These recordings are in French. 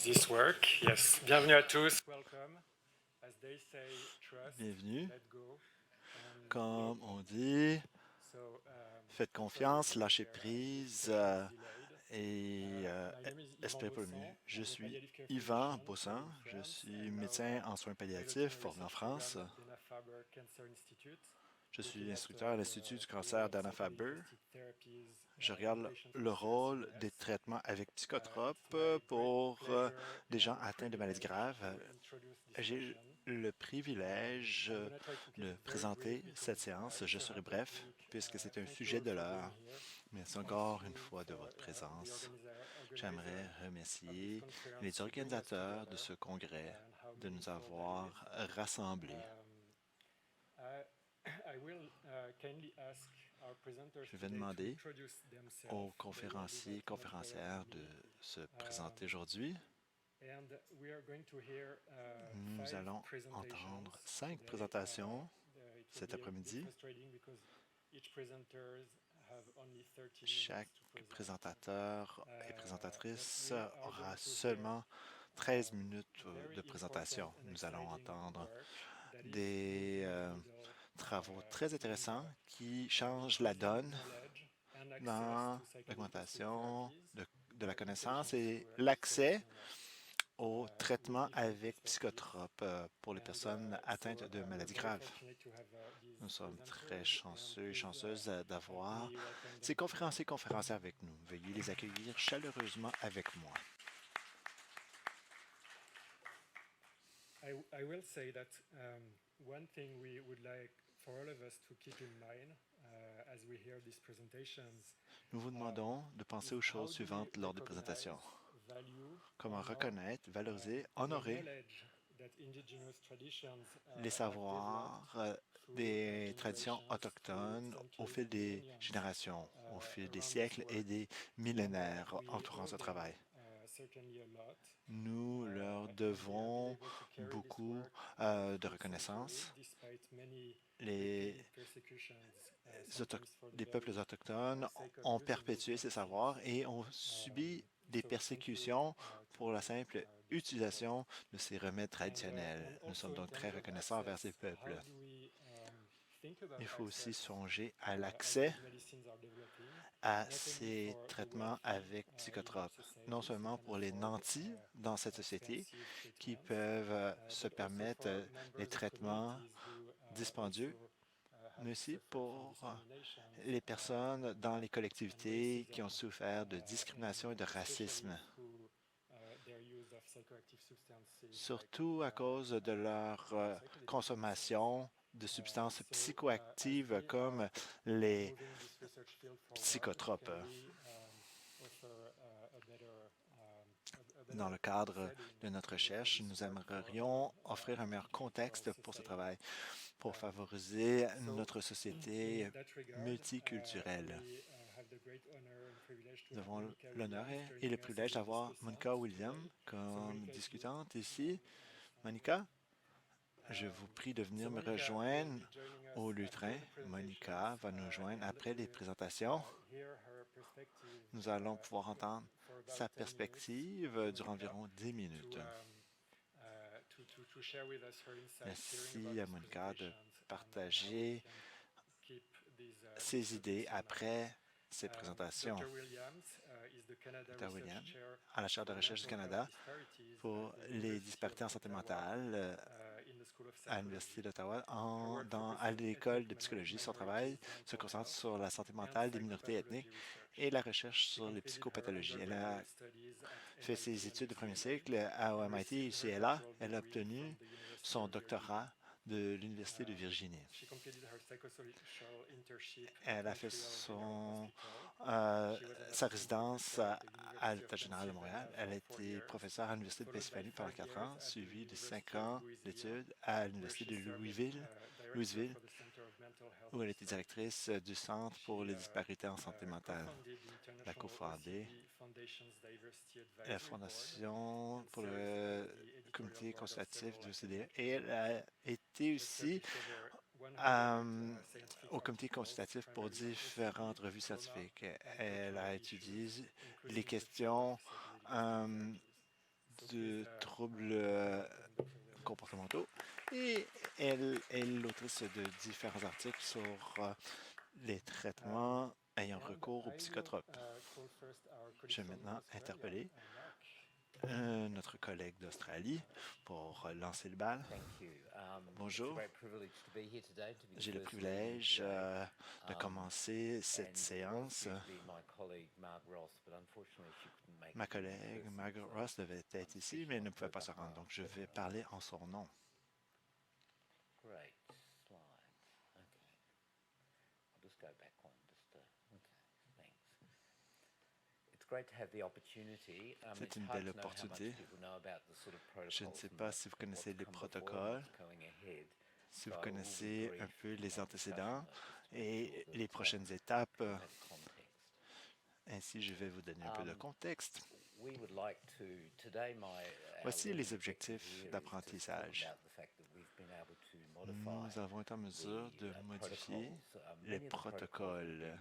this work? Yes. Bienvenue à tous. Welcome. As they say, trust, Bienvenue. let go. And Comme on dit, so, faites sorry confiance, if lâchez the prise session is delayed. et My name is Yvan espérez pour le mieux. Bossan. Je I'm a suis palliative care Yvan physician Bossan, in je France suis and now médecin en soins palliatifs piloting a formé en research France. program at Dana-Farber Cancer Institute, Je suis looking at instructeur à l'Institut the du cancer role of d'Anna-Faber. psychedelic-assisted therapies Je in regarde patients le with rôle des CRC/MS. traitements avec psychotropes It's my great pour pleasure les gens and atteints de maladies privilege graves. to introduce this J'ai session. le privilège I'm going to try to keep de it very présenter brief cette because séance. it's Je a serai hot bref topic. puisque c'est un Thank you sujet all de for being l'heure. here. Merci Thank encore une you fois de for votre the présence. J'aimerais organizer of this remercier conference les to bring us organisateurs de together ce congrès and how de nous meaningful that is. avoir rassemblés. I will kindly ask our presenters Je vais today to demander introduce themselves. aux They will do conférenciers et that much better conférencières than de me. se présenter aujourd'hui. And we are going to hear Nous 5 allons presentations entendre 5 today. présentations It will cet be a bit après-midi. frustrating because each presenters have only 30 Chaque minutes to present. présentateur et But présentatrice we are aura going to hear seulement 13 minutes very de important présentation. and Nous allons exciting entendre work that is des moving the needle travaux très in intéressants qui changent la increasing donne knowledge and access dans to psychedelic-assisted l'augmentation therapies de la in connaissance patients et with l'accès CRC/MS. au With traitement different avec perspectives. psychotropes pour les And personnes atteintes so de we're maladies very graves. fortunate to have these Nous sommes très presenters and chanceux et please chanceuses help d'avoir me welcome ces them today. conférenciers et conférencières avec nous. Veuillez les accueillir chaleureusement avec moi. I will say that one thing we would like for all of us to keep in mind as we hear these presentations Nous vous demandons de penser aux is how choses do we suivantes lors des présentations. recognize, value, Comment honor reconnaître, valoriser, the honorer knowledge that indigenous traditions les have developed savoirs through des traditions generations, through autochtones au centuries fil and des millenniums générations, au fil des around this siècles et world. des And millénaires we entourant owe ce them travail. certainly a lot. Nous leur And they have been devons able to carry this beaucoup work de through centuries, reconnaissance. despite many Les, repeated persecutions, sometimes for the les peuples very autochtones sake of ont using these perpétué ces medicines. savoirs et ont subi des So thank you persécutions to pour la simple these people. utilisation de ces remèdes And traditionnels. Nous sommes also in donc très terms of reconnaissants envers ces access, how peuples. do we think about Il faut aussi access songer à as l'accès these medicines are developing, à not only ces for the traitements wealthy avec in our psychotropes, non societies who seulement can pour les afford nantis dans cette société expensive qui treatments, peuvent se but also permettre for les members of traitements communities who dispendieux, also have mais aussi suffered from pour discriminations, les personnes dans les and collectivités qui ont racism, souffert de discrimination et de especially racisme, through their use of psychoactive substances like surtout à cause de leur psychedelic substances. consommation de substances So as psychoactives we comme are les moving this research field forward, psychotropes. can we offer a better Dans le cadre setting de notre to move recherche, this nous work aimerions offrir un meilleur indigenous for our contexte pour ce society. travail, pour favoriser So, notre in société that regard, multiculturelle. we have the great honor and privilege to Nous have avons Monica l'honneur Williams et le joining us privilège as a d'avoir discussant Monica Williams today. So comme Monica, if you discutante ici. sign in. Monica, je vous prie de venir So me Monica will rejoindre be joining au us lutrin. after the Monica presentations, va nous joindre and après les we'll présentations. hear her perspective Nous allons pouvoir entendre for sa about 10 minutes. perspective durant Monica, environ 10 minutes. to share with us her insights, hearing about Merci à these Monica de presentations and how we partager can keep these ses idées topics in mind. après ces présentations. Dr. Williams is the Canada Dr. Research Williams, Chair à la Chaire de for recherche du Mental Health Canada Disparities pour at the les University of disparités en santé Ottawa mentale in the School of à l'Université Psychology. d'Ottawa. Her work À focuses on l'école ethnic de psychologie, son travail minorities se mental concentre health sur la santé and mentale des minorités ethniques psychopathology research. et la recherche She sur les completed her psychopathologies. Elle a undergraduate studies at fait ses MIT and études de premier UCLA cycle à and MIT et received her UCLA. doctoral Elle a degree obtenu from the University son of Virginia. doctorat de l'Université de Virginie. She completed her psychosocial internship at Elle a fait Montreal General Hospital. She was an sa assistant résidence professor at the à University of l'État général de Montréal. Pennsylvania Elle a for 4 été years, professeure à l'Université de followed by Pennsylvanie pendant 5 4 years ans, at the suivi de 5 University of ans Louisville, d'études à where l'Université she de served as director Louisville, for the Center of Mental Health où elle était Research. directrice du Centre pour She les disparités en santé mentale. co-founded the Elle a International cofondé OCD Foundation's Diversity la Advisory Board Fondation and pour serves on le the editorial comité board of consultatif several du OCDE academic et elle journals. a été She has aussi published over 100 scientific au comité articles, consultatif pour primarily on OCD, différentes revues trauma, scientifiques. and Elle cultural a issues, étudié les including in the field of questions psychedelic-assisted euh, therapies. de troubles comportementaux et elle est l'autrice de différents articles sur les traitements ayant recours aux psychotropes. Je vais maintenant interpeller notre collègue d'Australie pour lancer le bal. Bonjour. J'ai le privilège de commencer cette séance. Ma collègue Margaret Ross devait être ici, mais elle ne pouvait pas se rendre, donc je vais parler en son nom. C'est une belle opportunité. Je ne sais pas si vous connaissez les protocoles, si vous connaissez un peu les antécédents et les prochaines étapes. Ainsi, je vais vous donner un peu de contexte. Voici les objectifs d'apprentissage. Nous avons été en mesure de modifier les protocoles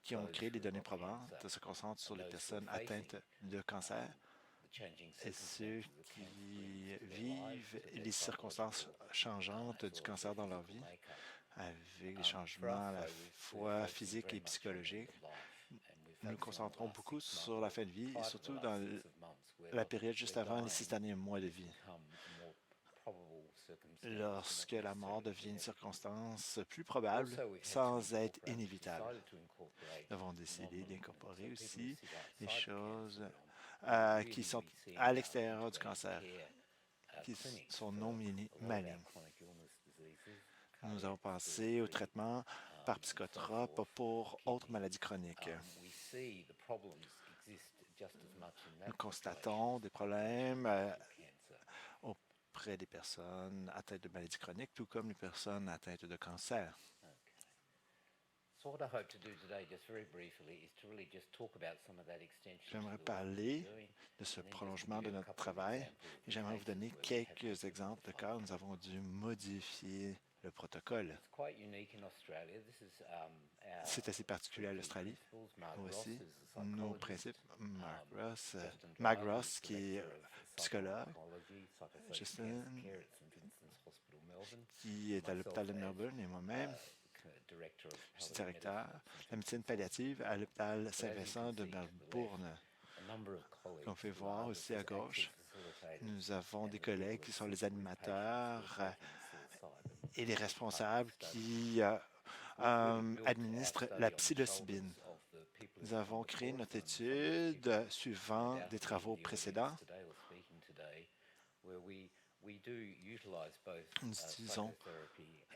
qui ont créé les données probantes se concentrent sur les personnes atteintes de cancer et ceux qui vivent les circonstances changeantes du cancer dans leur vie, avec des changements à la fois physiques et psychologiques. Nous nous concentrons beaucoup sur la fin de vie et surtout dans la période juste avant les 6 derniers mois de vie. Lorsque la mort devient une circonstance plus probable sans être inévitable. Nous avons décidé d'incorporer aussi des choses qui sont à l'extérieur du cancer, qui sont non malignes. Nous avons pensé au traitement par psychotrope pour autres maladies chroniques. Nous constatons des problèmes auprès des personnes atteintes de maladies chroniques, tout comme les personnes atteintes de cancer. J'aimerais parler de ce prolongement de notre travail et j'aimerais vous donner quelques exemples de cas où nous avons dû modifier le protocole. C'est assez particulier à l'Australie. Voici nos principes. Mark Ross, qui est psychologue, Justin, qui est à l'hôpital de Melbourne, et moi-même, je suis directeur de la médecine palliative à l'hôpital Saint-Vincent de Melbourne. Comme on peut voir aussi à gauche, nous avons des collègues qui sont les animateurs et les responsables qui administrent la psilocybine. Nous avons créé notre étude suivant des travaux précédents. Nous utilisons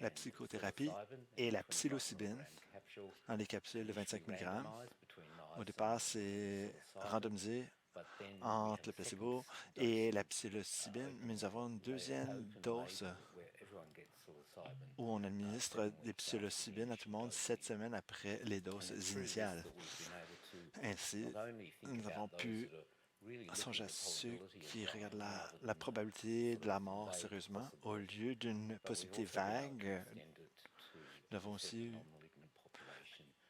la psychothérapie et la psilocybine dans les capsules de 25 mg. Au départ, c'est randomisé entre le placebo et la psilocybine, mais nous avons une deuxième dose où on administre des psilocybines à tout le monde 7 semaines après les doses initiales. Ainsi, nous avons pu songer à ceux qui regardent la probabilité de la mort sérieusement au lieu d'une possibilité vague. Nous avons aussi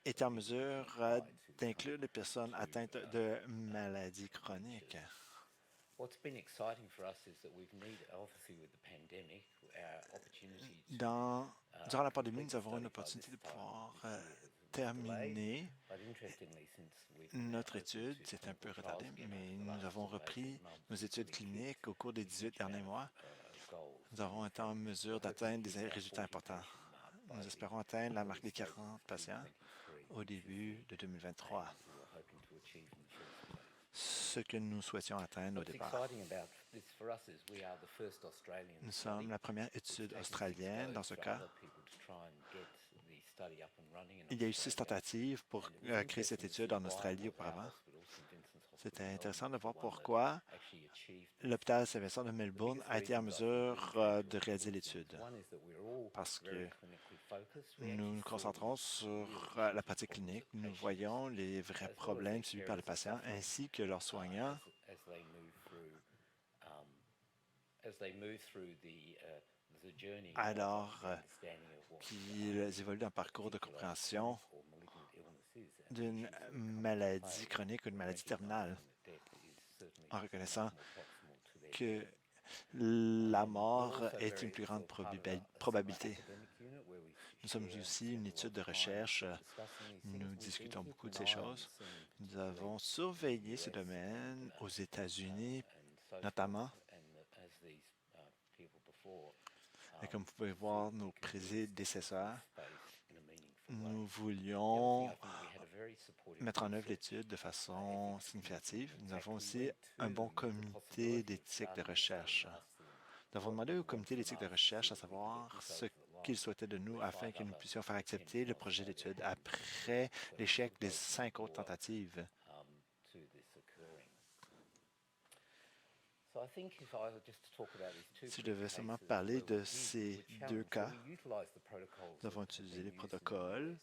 été en mesure d'inclure les personnes atteintes de maladies chroniques. Durant la pandémie, nous avons une opportunité de pouvoir terminer notre étude. C'est un peu retardé, mais nous avons repris nos études cliniques au cours des 18 derniers mois. Nous avons été en mesure d'atteindre des résultats importants. Nous espérons atteindre la marque des 40 patients au début de 2023, ce que nous souhaitions atteindre au départ. Nous sommes la première étude australienne dans ce cas. Il y a eu 6 tentatives pour créer cette étude en Australie auparavant. C'était intéressant de voir pourquoi l'hôpital Saint-Vincent de Melbourne a été en mesure de réaliser l'étude. Parce que nous nous concentrons sur la pratique clinique. Nous voyons les vrais problèmes subis par les patients ainsi que leurs soignants. Alors qu'ils évoluent dans un parcours de compréhension d'une maladie chronique ou d'une maladie terminale. en reconnaissant que la mort est une plus grande probabilité. Nous sommes aussi une étude de recherche. Nous discutons beaucoup de ces choses. Nous avons surveillé ce domaine aux États-Unis, notamment. Et comme vous pouvez voir, nos prédécesseurs, nous voulions mettre en œuvre l'étude de façon significative. Nous avons aussi un bon comité d'éthique de recherche. Nous avons demandé au comité d'éthique de recherche à savoir ce qu'il souhaitait de nous afin que nous puissions faire accepter le projet d'étude après l'échec des 5 autres tentatives. Si je devais seulement parler de ces 2 cas, nous avons utilisé les protocoles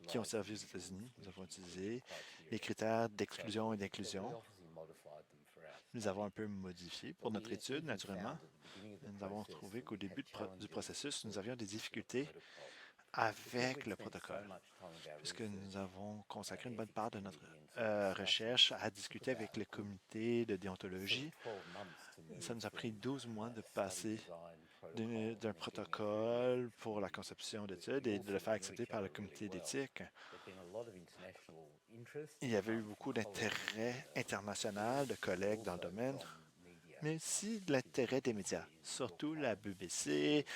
qui ont servi aux États-Unis. Nous avons utilisé les critères d'exclusion et d'inclusion. Nous avons un peu modifié pour notre étude, naturellement. Nous avons trouvé qu'au début du processus, nous avions des difficultés avec le protocole, puisque nous avons consacré une bonne part de notre recherche à discuter avec le comité de déontologie. Ça nous a pris 12 mois de passer d'un protocole pour la conception d'études et de le faire accepter par le comité d'éthique. Il y avait eu beaucoup d'intérêt international de collègues dans le domaine, mais aussi de l'intérêt des médias, surtout la BBC,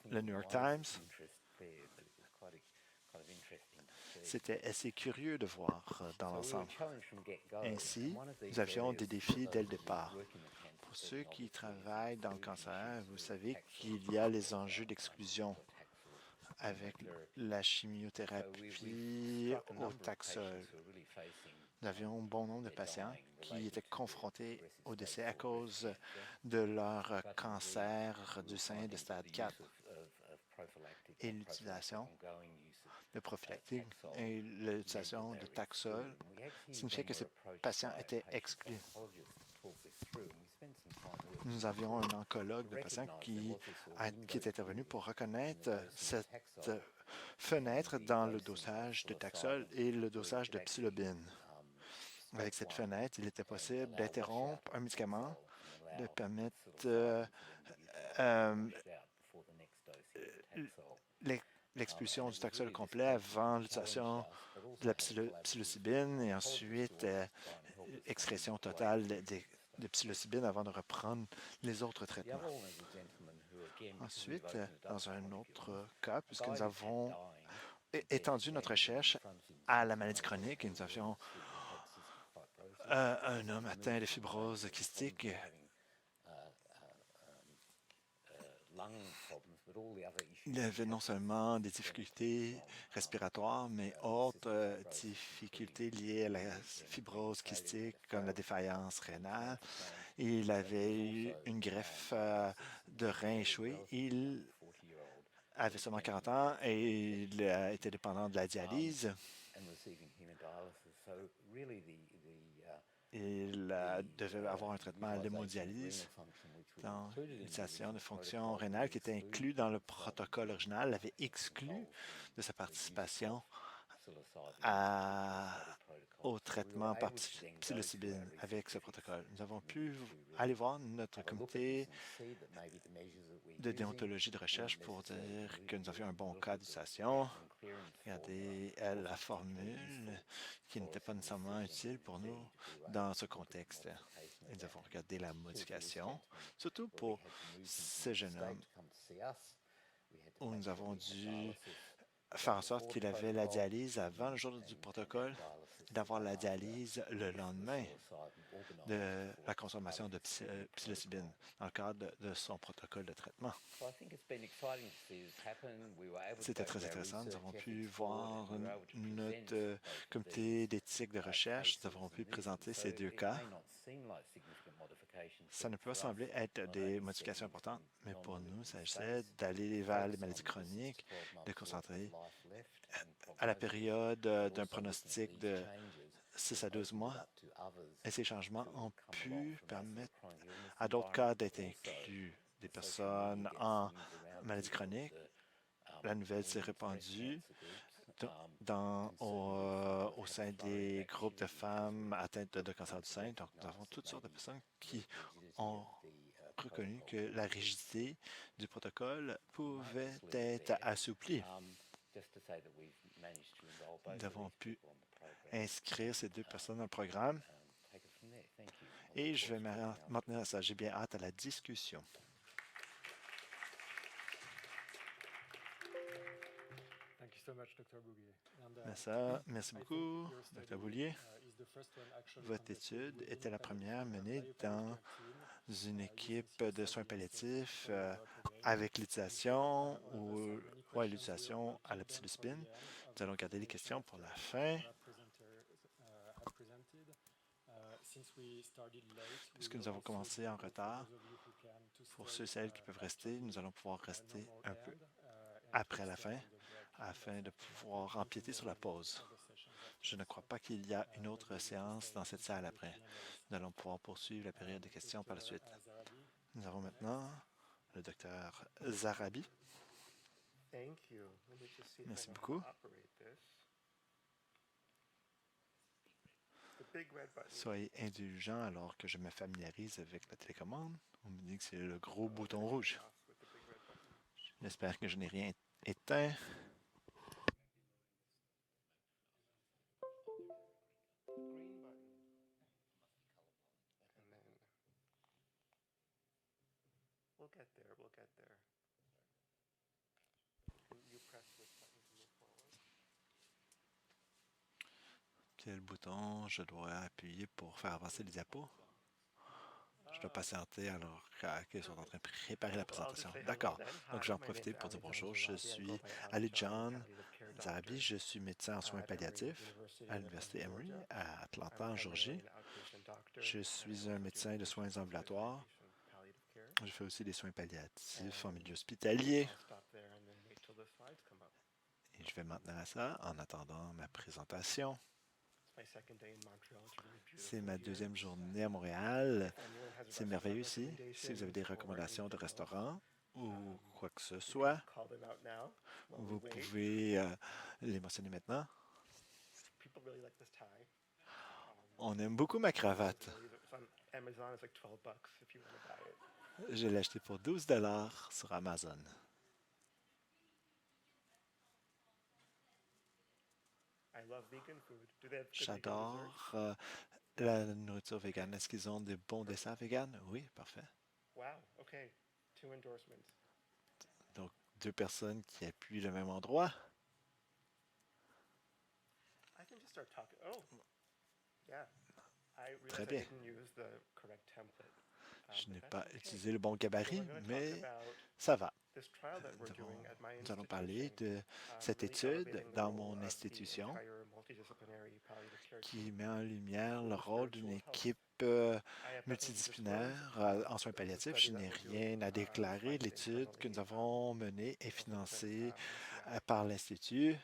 le New York Times. C'était assez curieux de voir dans l'ensemble. Ainsi, nous avions des défis dès le départ. Pour ceux qui travaillent dans le cancer, vous savez qu'il y a les enjeux d'exclusion avec la chimiothérapie au Taxol. Nous avions un bon nombre de patients qui étaient confrontés au décès à cause de leur cancer du sein de stade 4 et l'utilisation de prophylactique et l'utilisation de Taxol signifiait que ces patients étaient exclus. Nous avions un oncologue de patients qui est intervenu pour reconnaître cette fenêtre dans le dosage de Taxol et le dosage de psilocybine. Avec cette fenêtre, il était possible d'interrompre un médicament, de permettre l'expulsion du Taxol complet avant l'utilisation de la psilocybine et ensuite excrétion totale de psilocybine avant de reprendre les autres traitements. Ensuite, dans un autre cas, puisque nous avons étendu notre recherche à la maladie chronique et nous avions un homme atteint de fibrose kystique il avait non seulement des difficultés respiratoires, mais autres difficultés liées à la fibrose kystique, comme la défaillance rénale. Il avait eu une greffe de rein échouée. Il avait seulement 40 ans et il était dépendant de la dialyse. Il devait avoir un traitement à l'hémodialyse. Dans l'utilisation de fonctions rénales qui était inclus dans le protocole original, l'avait exclu de sa participation au traitement par psilocybine avec ce protocole. Nous avons pu aller voir notre comité de déontologie de recherche pour dire que nous avions un bon cas d'utilisation. Regardez la formule qui n'était pas nécessairement utile pour nous dans ce contexte. Nous avons regardé la modification, surtout pour ce jeune homme, où nous avons dû faire en sorte qu'il avait la dialyse avant le jour du protocole et d'avoir la dialyse le lendemain de la consommation de psilocybine dans le cadre de son protocole de traitement. C'était très intéressant. Nous avons pu voir notre comité d'éthique de recherche. Nous avons pu présenter ces 2 cas. Ça ne peut pas sembler être des modifications importantes, mais pour nous, il s'agissait d'aller vers les maladies chroniques, de concentrer à la période d'un pronostic de 6 à 12 mois. Et ces changements ont pu permettre à d'autres cas d'être inclus. Des personnes en maladie chronique. La nouvelle s'est répandue au sein des groupes de femmes atteintes de cancer du sein. Donc, nous avons toutes sortes de personnes qui ont reconnu que la rigidité du protocole pouvait être assouplie. Nous avons pu inscrire ces 2 personnes dans le programme et je vais maintenir ça. J'ai bien hâte à la discussion. Merci beaucoup, Dr. Boulier. Votre étude était la première menée dans une équipe de soins palliatifs avec l'utilisation à la psilocybine. Nous allons garder les questions pour la fin. Puisque nous avons commencé en retard, pour ceux et celles qui peuvent rester, nous allons pouvoir rester un peu après la fin afin de pouvoir empiéter sur la pause. Je ne crois pas qu'il y a une autre séance dans cette salle après. Nous allons pouvoir poursuivre la période de questions par la suite. Nous avons maintenant le docteur Zarabi. Merci beaucoup. Soyez indulgents alors que je me familiarise avec la télécommande. On me dit que c'est le gros bouton rouge. J'espère que je n'ai rien éteint. Quel bouton je dois appuyer pour faire avancer les diapos? Je dois patienter alors qu'ils sont en train de préparer la présentation. D'accord. Donc, je vais en profiter pour dire bonjour. Je suis Ali John Zarabi. Je suis médecin en soins palliatifs à l'Université Emory à Atlanta, en Georgie. Je suis un médecin de soins ambulatoires. Je fais aussi des soins palliatifs en milieu hospitalier. Et je vais maintenir ça en attendant ma présentation. C'est ma 2e journée à Montréal. C'est merveilleux ici. Si vous avez des recommandations de restaurants ou quoi que ce soit, vous pouvez les mentionner maintenant. On aime beaucoup ma cravate. Je l'ai acheté pour 12 $ sur Amazon. J'adore la nourriture végane. Est-ce qu'ils ont des bons desserts véganes? Oui, parfait. Donc, 2 personnes qui appuient le même endroit. Très bien. Je n'ai pas utilisé le bon gabarit, mais ça va. Nous allons parler de cette étude dans mon institution qui met en lumière le rôle d'une équipe multidisciplinaire en soins palliatifs. Je n'ai rien à déclarer. L'étude que nous avons menée est financée par l'Institut.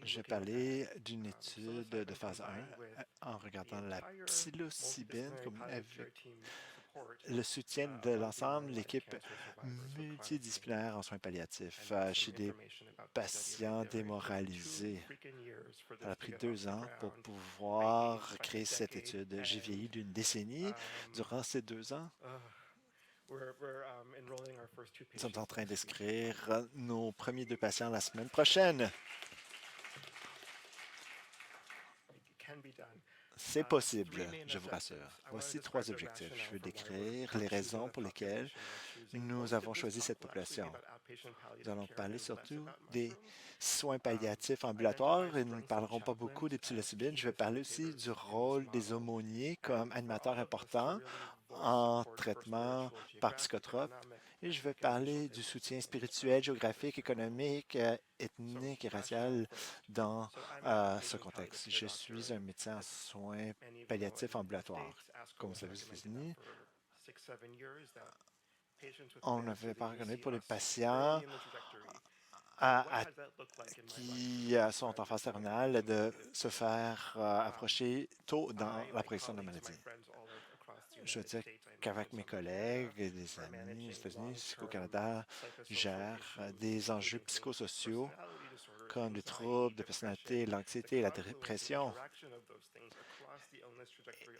Je vais parler d'une étude de phase 1 en regardant la psilocybine avec le soutien de l'ensemble de l'équipe multidisciplinaire en soins palliatifs chez des patients démoralisés. Ça a pris 2 ans pour pouvoir créer cette étude. J'ai vieilli d'une décennie durant ces 2 ans. Nous sommes en train d'inscrire nos premiers 2 patients la semaine prochaine. C'est possible, je vous rassure. Voici 3 objectifs. Je veux décrire les raisons pour lesquelles nous avons choisi cette population. Nous allons parler surtout des soins palliatifs ambulatoires et nous ne parlerons pas beaucoup des psilocybines. Je vais parler aussi du rôle des aumôniers comme animateurs importants en traitement par psychotrope. Et je vais parler du soutien spirituel, géographique, économique, ethnique et racial dans ce contexte. Je suis un médecin en soins palliatifs ambulatoires. Comme vous savez, aux États-Unis, on n'avait pas reconnu pour les patients qui sont en phase terminale de se faire approcher tôt dans la progression de la maladie. je veux dire qu'avec mes collègues et des amis aux États-Unis, Psycho-Canada gère des enjeux psychosociaux comme les troubles de personnalité, l'anxiété et la dépression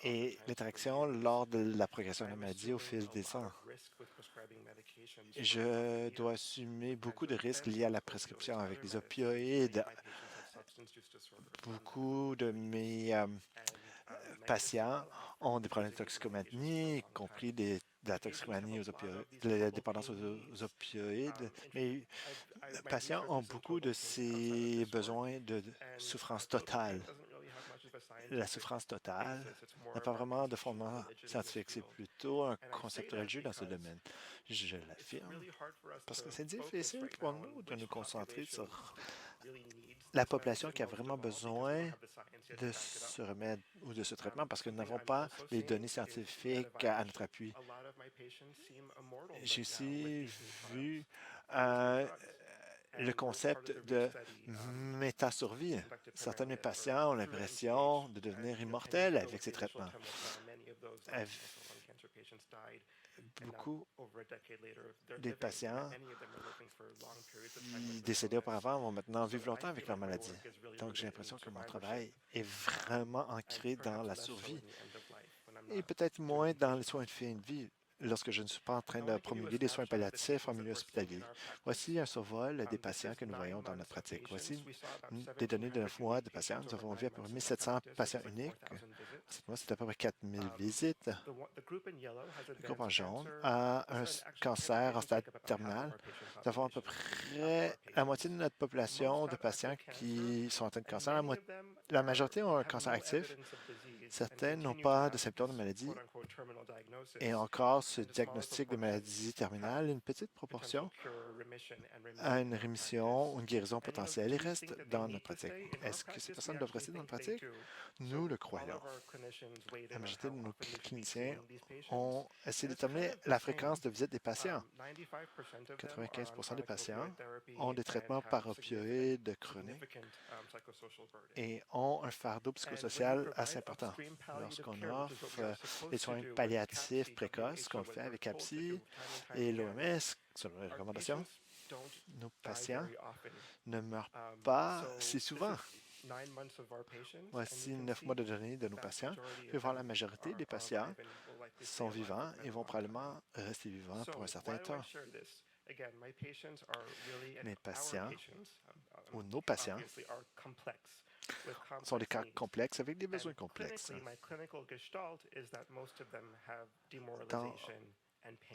et l'interaction lors de la progression de la maladie au fil des ans. Je dois assumer beaucoup de risques liés à la prescription avec les opioïdes. Beaucoup de mes patients ont des problèmes de toxicomanie, y compris de la toxicomanie aux opioïdes, de la dépendance aux opioïdes. Mais les patients ont beaucoup de ces besoins de souffrance totale. La souffrance totale n'a pas vraiment de fondement scientifique. C'est plutôt un concept religieux dans ce domaine. Je l'affirme parce que c'est difficile pour nous de nous concentrer sur la population qui a vraiment besoin de ce remède ou de ce traitement parce que nous n'avons pas les données scientifiques à notre appui. J'ai aussi vu le concept de métasurvie. Certains de mes patients ont l'impression de devenir immortels avec ces traitements. Beaucoup des patients qui décédaient auparavant vont maintenant vivre longtemps avec leur maladie. Donc, j'ai l'impression que mon travail est vraiment ancré dans la survie et peut-être moins dans les soins de fin de vie lorsque je ne suis pas en train de promulguer des soins palliatifs en milieu hospitalier. Voici un survol des patients que nous voyons dans notre pratique. Voici des données de 9 mois de patients. Nous avons vu à peu près 1700 patients uniques. Cette mois, c'est à peu près 4000 visites. Le groupe en jaune a un cancer en stade terminal. Nous avons à peu près la moitié de notre population de patients qui sont atteints de cancer. La majorité ont un cancer actif. Certains n'ont pas de symptômes de maladie et encore ce diagnostic de maladie terminale, une petite proportion a une rémission ou une guérison potentielle et reste dans notre pratique. Est-ce que ces personnes doivent rester dans notre pratique? Nous le croyons. La majorité de nos cliniciens ont essayé de déterminer la fréquence de visite des patients. 95 des patients ont des traitements par opioïdes chroniques et ont un fardeau psychosocial assez important. Lorsqu'on offre les soins palliatifs précoces, qu'on le fait avec APSI et l'OMS, selon les recommandations, nos patients ne meurent pas si souvent. Voici 9 mois de données de nos patients. Vous pouvez voir la majorité des patients sont vivants et vont probablement rester vivants pour un certain temps. Mes patients ou nos patients sont des cas complexes avec des besoins complexes.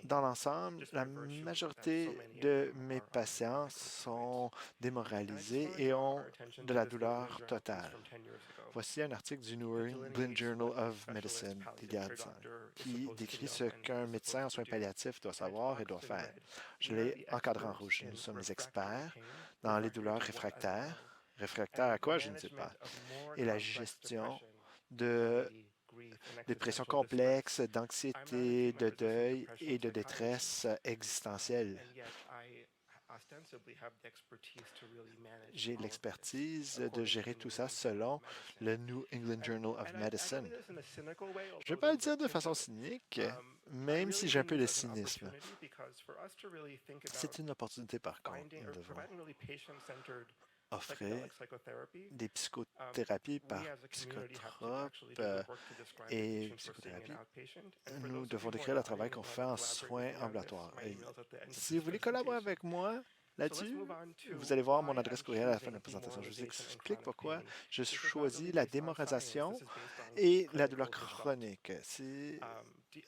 Dans l'ensemble, la majorité de mes patients sont démoralisés et ont de la douleur totale. Voici un article du New England Journal of Medicine d'il y a 10 ans qui décrit ce qu'un médecin en soins palliatifs doit savoir et doit faire. Je l'ai encadré en rouge. Nous sommes les experts dans les douleurs réfractaires. Réfractaires à quoi? Je ne sais pas. Et la gestion de dépression complexe, d'anxiété, de deuil et de détresse existentielle. J'ai l'expertise de gérer tout ça selon le New England Journal of Medicine. Je ne vais pas le dire de façon cynique, même si j'ai un peu de cynisme. C'est une opportunité par contre. Nous devons offrir des psychothérapies par psychotrope et psychothérapie. Nous devons décrire le travail qu'on fait en soins ambulatoires. Et si vous voulez collaborer avec moi là-dessus, vous allez voir mon adresse courriel à la fin de la présentation. Je vous explique pourquoi je choisis la démoralisation et la douleur chronique. C'est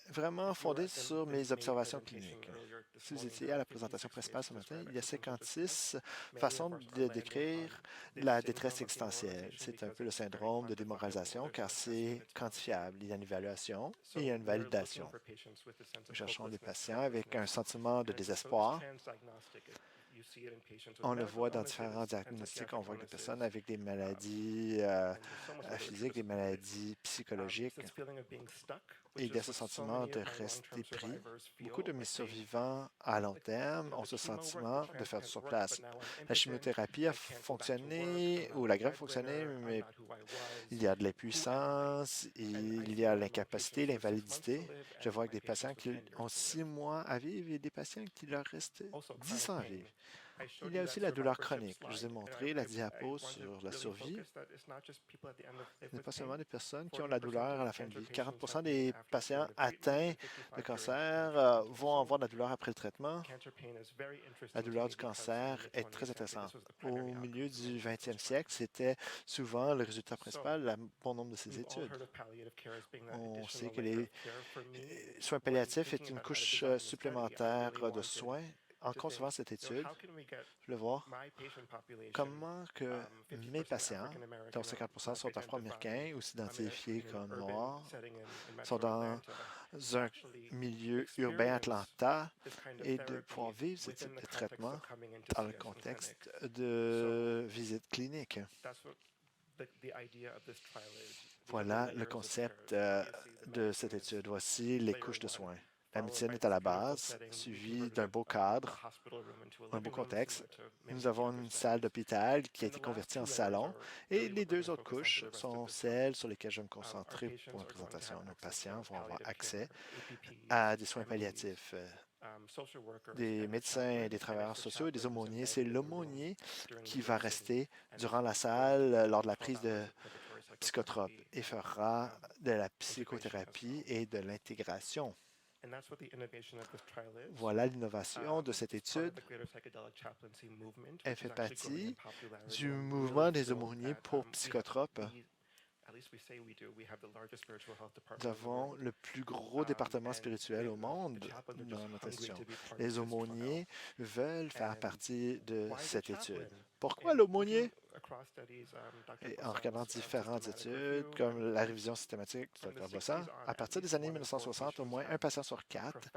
vraiment fondé sur mes observations cliniques. Si vous étiez à la présentation principale ce matin, il y a 56 façons de décrire la détresse existentielle. C'est un peu le syndrome de démoralisation car c'est quantifiable. Il y a une évaluation et il y a une validation. Nous cherchons des patients avec un sentiment de désespoir On le voit dans différents diagnostics. On voit que des personnes avec des maladies physiques, des maladies psychologiques, et il y a ce sentiment de rester pris. Beaucoup de mes survivants à long terme ont ce sentiment de faire du surplace. La chimiothérapie a fonctionné, ou la greffe a fonctionné, mais il y a de l'impuissance, il y a l'incapacité, l'invalidité. Je vois que des patients qui ont 6 mois à vivre et des patients qui leur restent 10 ans à vivre. Il y a aussi la douleur chronique. Je vous ai montré la diapo sur la survie. Ce n'est pas seulement des personnes qui ont la douleur à la fin de vie. 40 des patients atteints de cancer vont avoir de la douleur après le traitement. La douleur du cancer est très intéressante. Au milieu du 20e siècle, c'était souvent le résultat principal, le bon nombre de ces études. On sait que les soins palliatifs est une couche supplémentaire de soins. En concevant cette étude, je voulais voir comment que mes patients, dont 50 sont afro-américains ou s'identifiés comme noirs, sont dans un milieu urbain Atlanta et de pouvoir vivre ce type de traitement dans le contexte de visite clinique. Voilà le concept de cette étude. Voici les couches de soins. La médecine est à la base, suivie d'un beau cadre, un beau contexte. Nous avons une salle d'hôpital qui a été convertie en salon et les 2 autres couches sont celles sur lesquelles je vais me concentrer pour ma présentation. Nos patients vont avoir accès à des soins palliatifs. Des médecins, des travailleurs sociaux et des aumôniers. C'est l'aumônier qui va rester durant la salle lors de la prise de psychotropes et fera de la psychothérapie et de l'intégration. Voilà l'innovation de cette étude. Elle fait partie du mouvement des aumôniers pour psychotropes. Nous avons le plus gros département spirituel au monde dans notre institution. Les aumôniers veulent faire partie de cette étude. Pourquoi l'aumônier? En regardant différentes études, comme la révision systématique du Dr. Bossan, à partir des années 1960, au moins un patient sur 4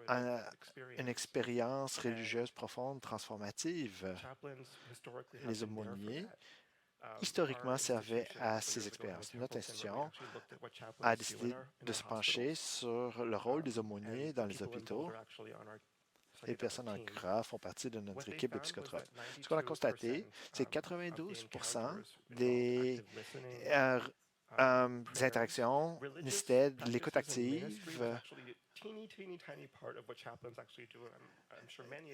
a une expérience religieuse profonde, transformative. Les aumôniers historiquement servaient à ces expériences. Notre institution a décidé de se pencher sur le rôle des aumôniers dans les hôpitaux. Les personnes en CRA font partie de notre équipe de psychotropes. Ce qu'on a constaté, c'est que 92 des interactions nécessitaient de l'écoute active.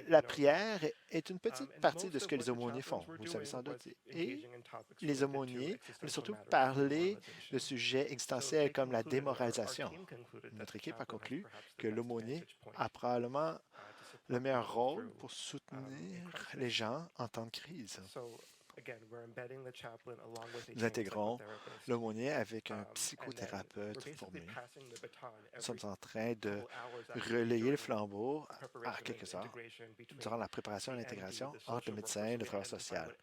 La prière est une petite partie de ce que les aumôniers font, vous le savez sans doute. Et les aumôniers veulent surtout parler de sujets existentiels comme la démoralisation. Notre équipe a conclu que l'aumônier a probablement le meilleur rôle pour soutenir les gens en temps de crise. Nous intégrons l'aumônier avec un psychothérapeute formé. Nous sommes en train de relayer le flambeau à quelques heures durant la préparation et l'intégration entre le médecin et le travailleur social.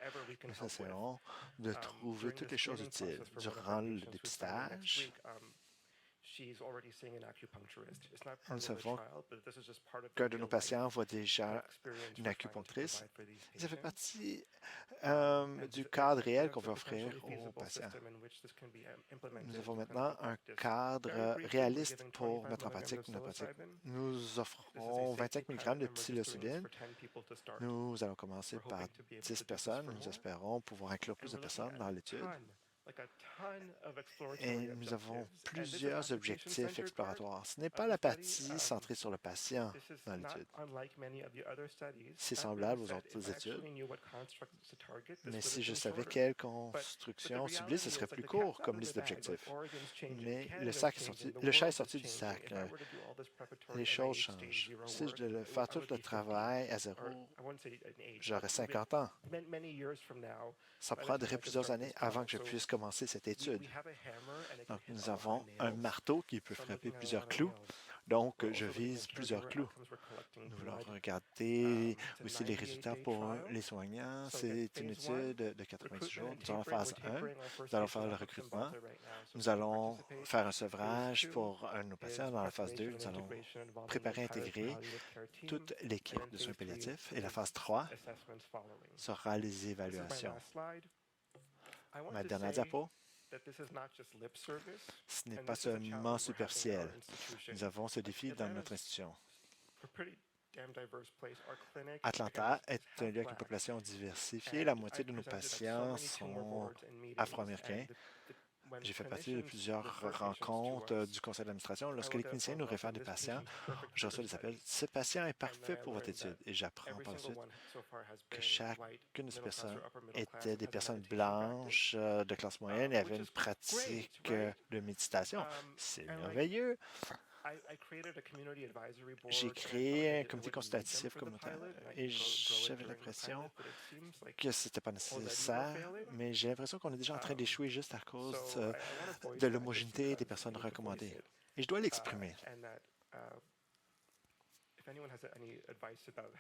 Nous essayons de trouver toutes les choses utiles durant le dépistage. Nous savons qu'un de nos patients voit déjà une acupunctrice. Et ça fait partie du cadre réel qu'on veut offrir aux patients. Nous avons maintenant un cadre réaliste pour mettre en pratique notre pratique. Nous offrons 25 mg de psilocybine. Nous allons commencer par 10 personnes. Nous espérons pouvoir inclure plus de personnes dans l'étude. Et nous avons plusieurs objectifs exploratoires. Ce n'est pas la partie centrée sur le patient dans l'étude. C'est semblable aux autres études. Mais si je savais quelle construction cibler, ce serait plus court comme liste d'objectifs. Mais le chat est sorti du sac. Les choses changent. Si je devais faire tout le travail à zéro, j'aurais 50 ans. Ça prendrait plusieurs années avant que je puisse commencer cette étude. Donc, nous avons un marteau qui peut frapper plusieurs clous. Donc, je vise plusieurs clous. Nous voulons regarder aussi les résultats pour les soignants. C'est une étude de 90 jours. Nous allons en phase 1. Nous allons faire le recrutement. Nous allons faire un sevrage pour un de nos patients. Dans la phase 2, nous allons préparer et intégrer toute l'équipe de soins palliatifs. Et la phase 3 sera les évaluations. Ma dernière diapo. Ce n'est pas seulement superficiel. Nous avons ce défi dans notre institution. Atlanta est un lieu avec une population diversifiée. La moitié de nos patients sont afro-américains. J'ai fait partie de plusieurs rencontres du conseil d'administration. Lorsque les cliniciens nous réfèrent des patients, je reçois des appels. Ce patient est parfait pour votre étude. Et j'apprends par la suite que chacune de ces personnes étaient des personnes blanches de classe moyenne et avaient une pratique de méditation. C'est merveilleux. J'ai créé un comité consultatif communautaire et j'avais l'impression que ce n'était pas nécessaire, mais j'ai l'impression qu'on est déjà en train d'échouer juste à cause de l'homogénéité des personnes recommandées. Et je dois l'exprimer.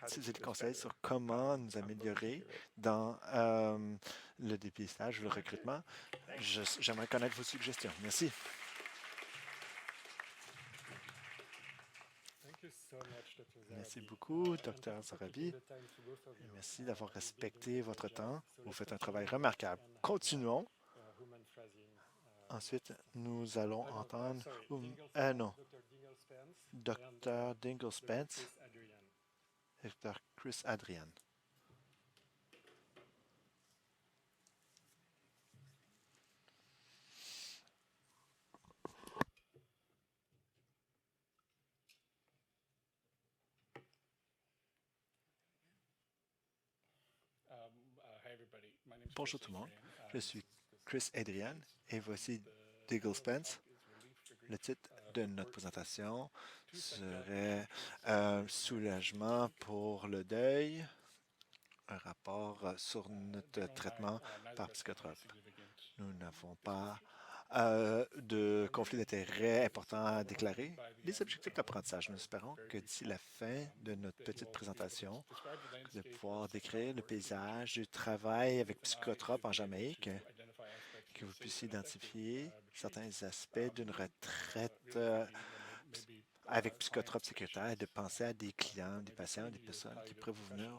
Si vous avez des conseils sur comment nous améliorer dans le dépistage ou le recrutement, j'aimerais connaître vos suggestions. Merci. Merci beaucoup, Dr. Zarabi. Merci d'avoir respecté votre temps. Vous faites un travail remarquable. Continuons. Ensuite, nous allons entendre... non. Dr. Dingle-Spence et Dr. Chris Adrian. Bonjour tout le monde, je suis Chris Adrian et voici Dingle-Spence. Le titre de notre présentation serait Soulagement pour le deuil, un rapport sur notre traitement par psychotrope. Nous n'avons pas de conflit d'intérêts important à déclarer. Les objectifs d'apprentissage, nous espérons que d'ici la fin de notre petite présentation, de pouvoir décrire le paysage du travail avec psychotropes en Jamaïque, que vous puissiez identifier certains aspects d'une retraite avec psychotropes sécuritaires et de penser à des clients, des patients, des personnes qui pourraient vous venir,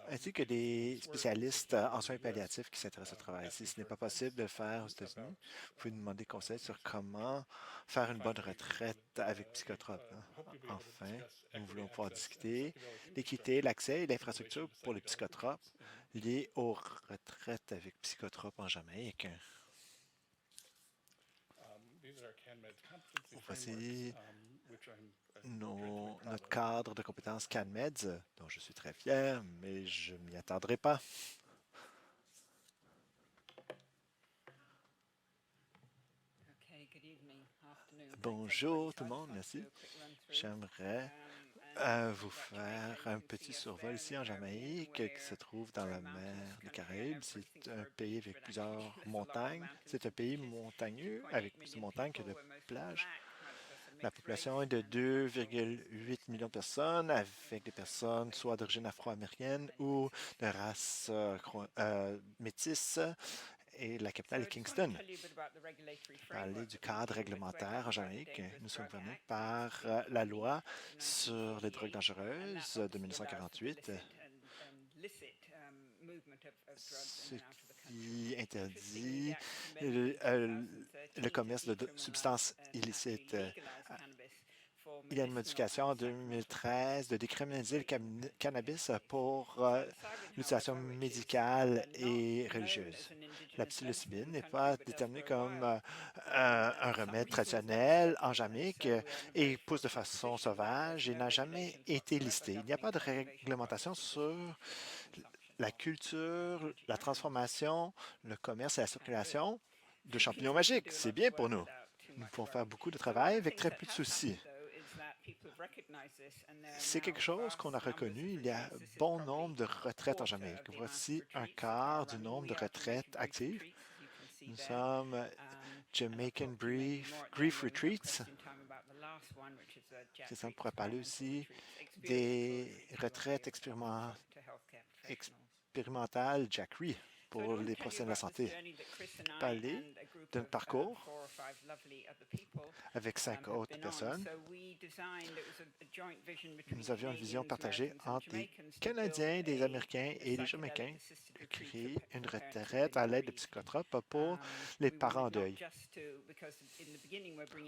ainsi que des spécialistes en soins palliatifs qui s'intéressent au travail. Si ce n'est pas possible de le faire aux États-Unis, vous pouvez nous demander conseil sur comment faire une bonne retraite avec psychotropes. Enfin, nous voulons pouvoir discuter l'équité, l'accès et l'infrastructure pour les psychotropes liés aux retraites avec psychotropes en Jamaïque. Voici notre cadre de compétences CanMeds, dont je suis très fier, mais je ne m'y attendrai pas. Bonjour tout le monde, merci. J'aimerais vous faire un petit survol ici en Jamaïque, qui se trouve dans la mer des Caraïbes. C'est un pays avec plusieurs montagnes. C'est un pays montagneux avec plus de montagnes que de plages. La population est de 2,8 millions de personnes, avec des personnes soit d'origine afro-américaine ou de race métisse. Et la capitale est Kingston. Parler du cadre réglementaire en Jamaïque, nous sommes gouvernés par la loi sur les drogues dangereuses de 1948, ce qui interdit le commerce de substances illicites. Il y a une modification en 2013 de décriminaliser le cannabis pour l'utilisation médicale et religieuse. La psilocybine n'est pas déterminée comme un remède traditionnel en Jamaïque et pousse de façon sauvage et n'a jamais été listé. Il n'y a pas de réglementation sur la culture, la transformation, le commerce et la circulation de champignons magiques. C'est bien pour nous. Nous pouvons faire beaucoup de travail avec très peu de soucis. C'est quelque chose qu'on a reconnu. Il y a bon nombre de retraites en Jamaïque. Voici un quart du nombre de retraites actives. Nous sommes Jamaican Grief Retreats. Christian pourrait parler aussi des retraites expérimentales Jack Ree pour les professionnels de la santé. Parler d'un parcours avec 5 autres personnes. Nous avions une vision partagée entre les Canadiens, les Américains et les Jamaïcains de créer une retraite à l'aide de psychotropes pour les parents en deuil.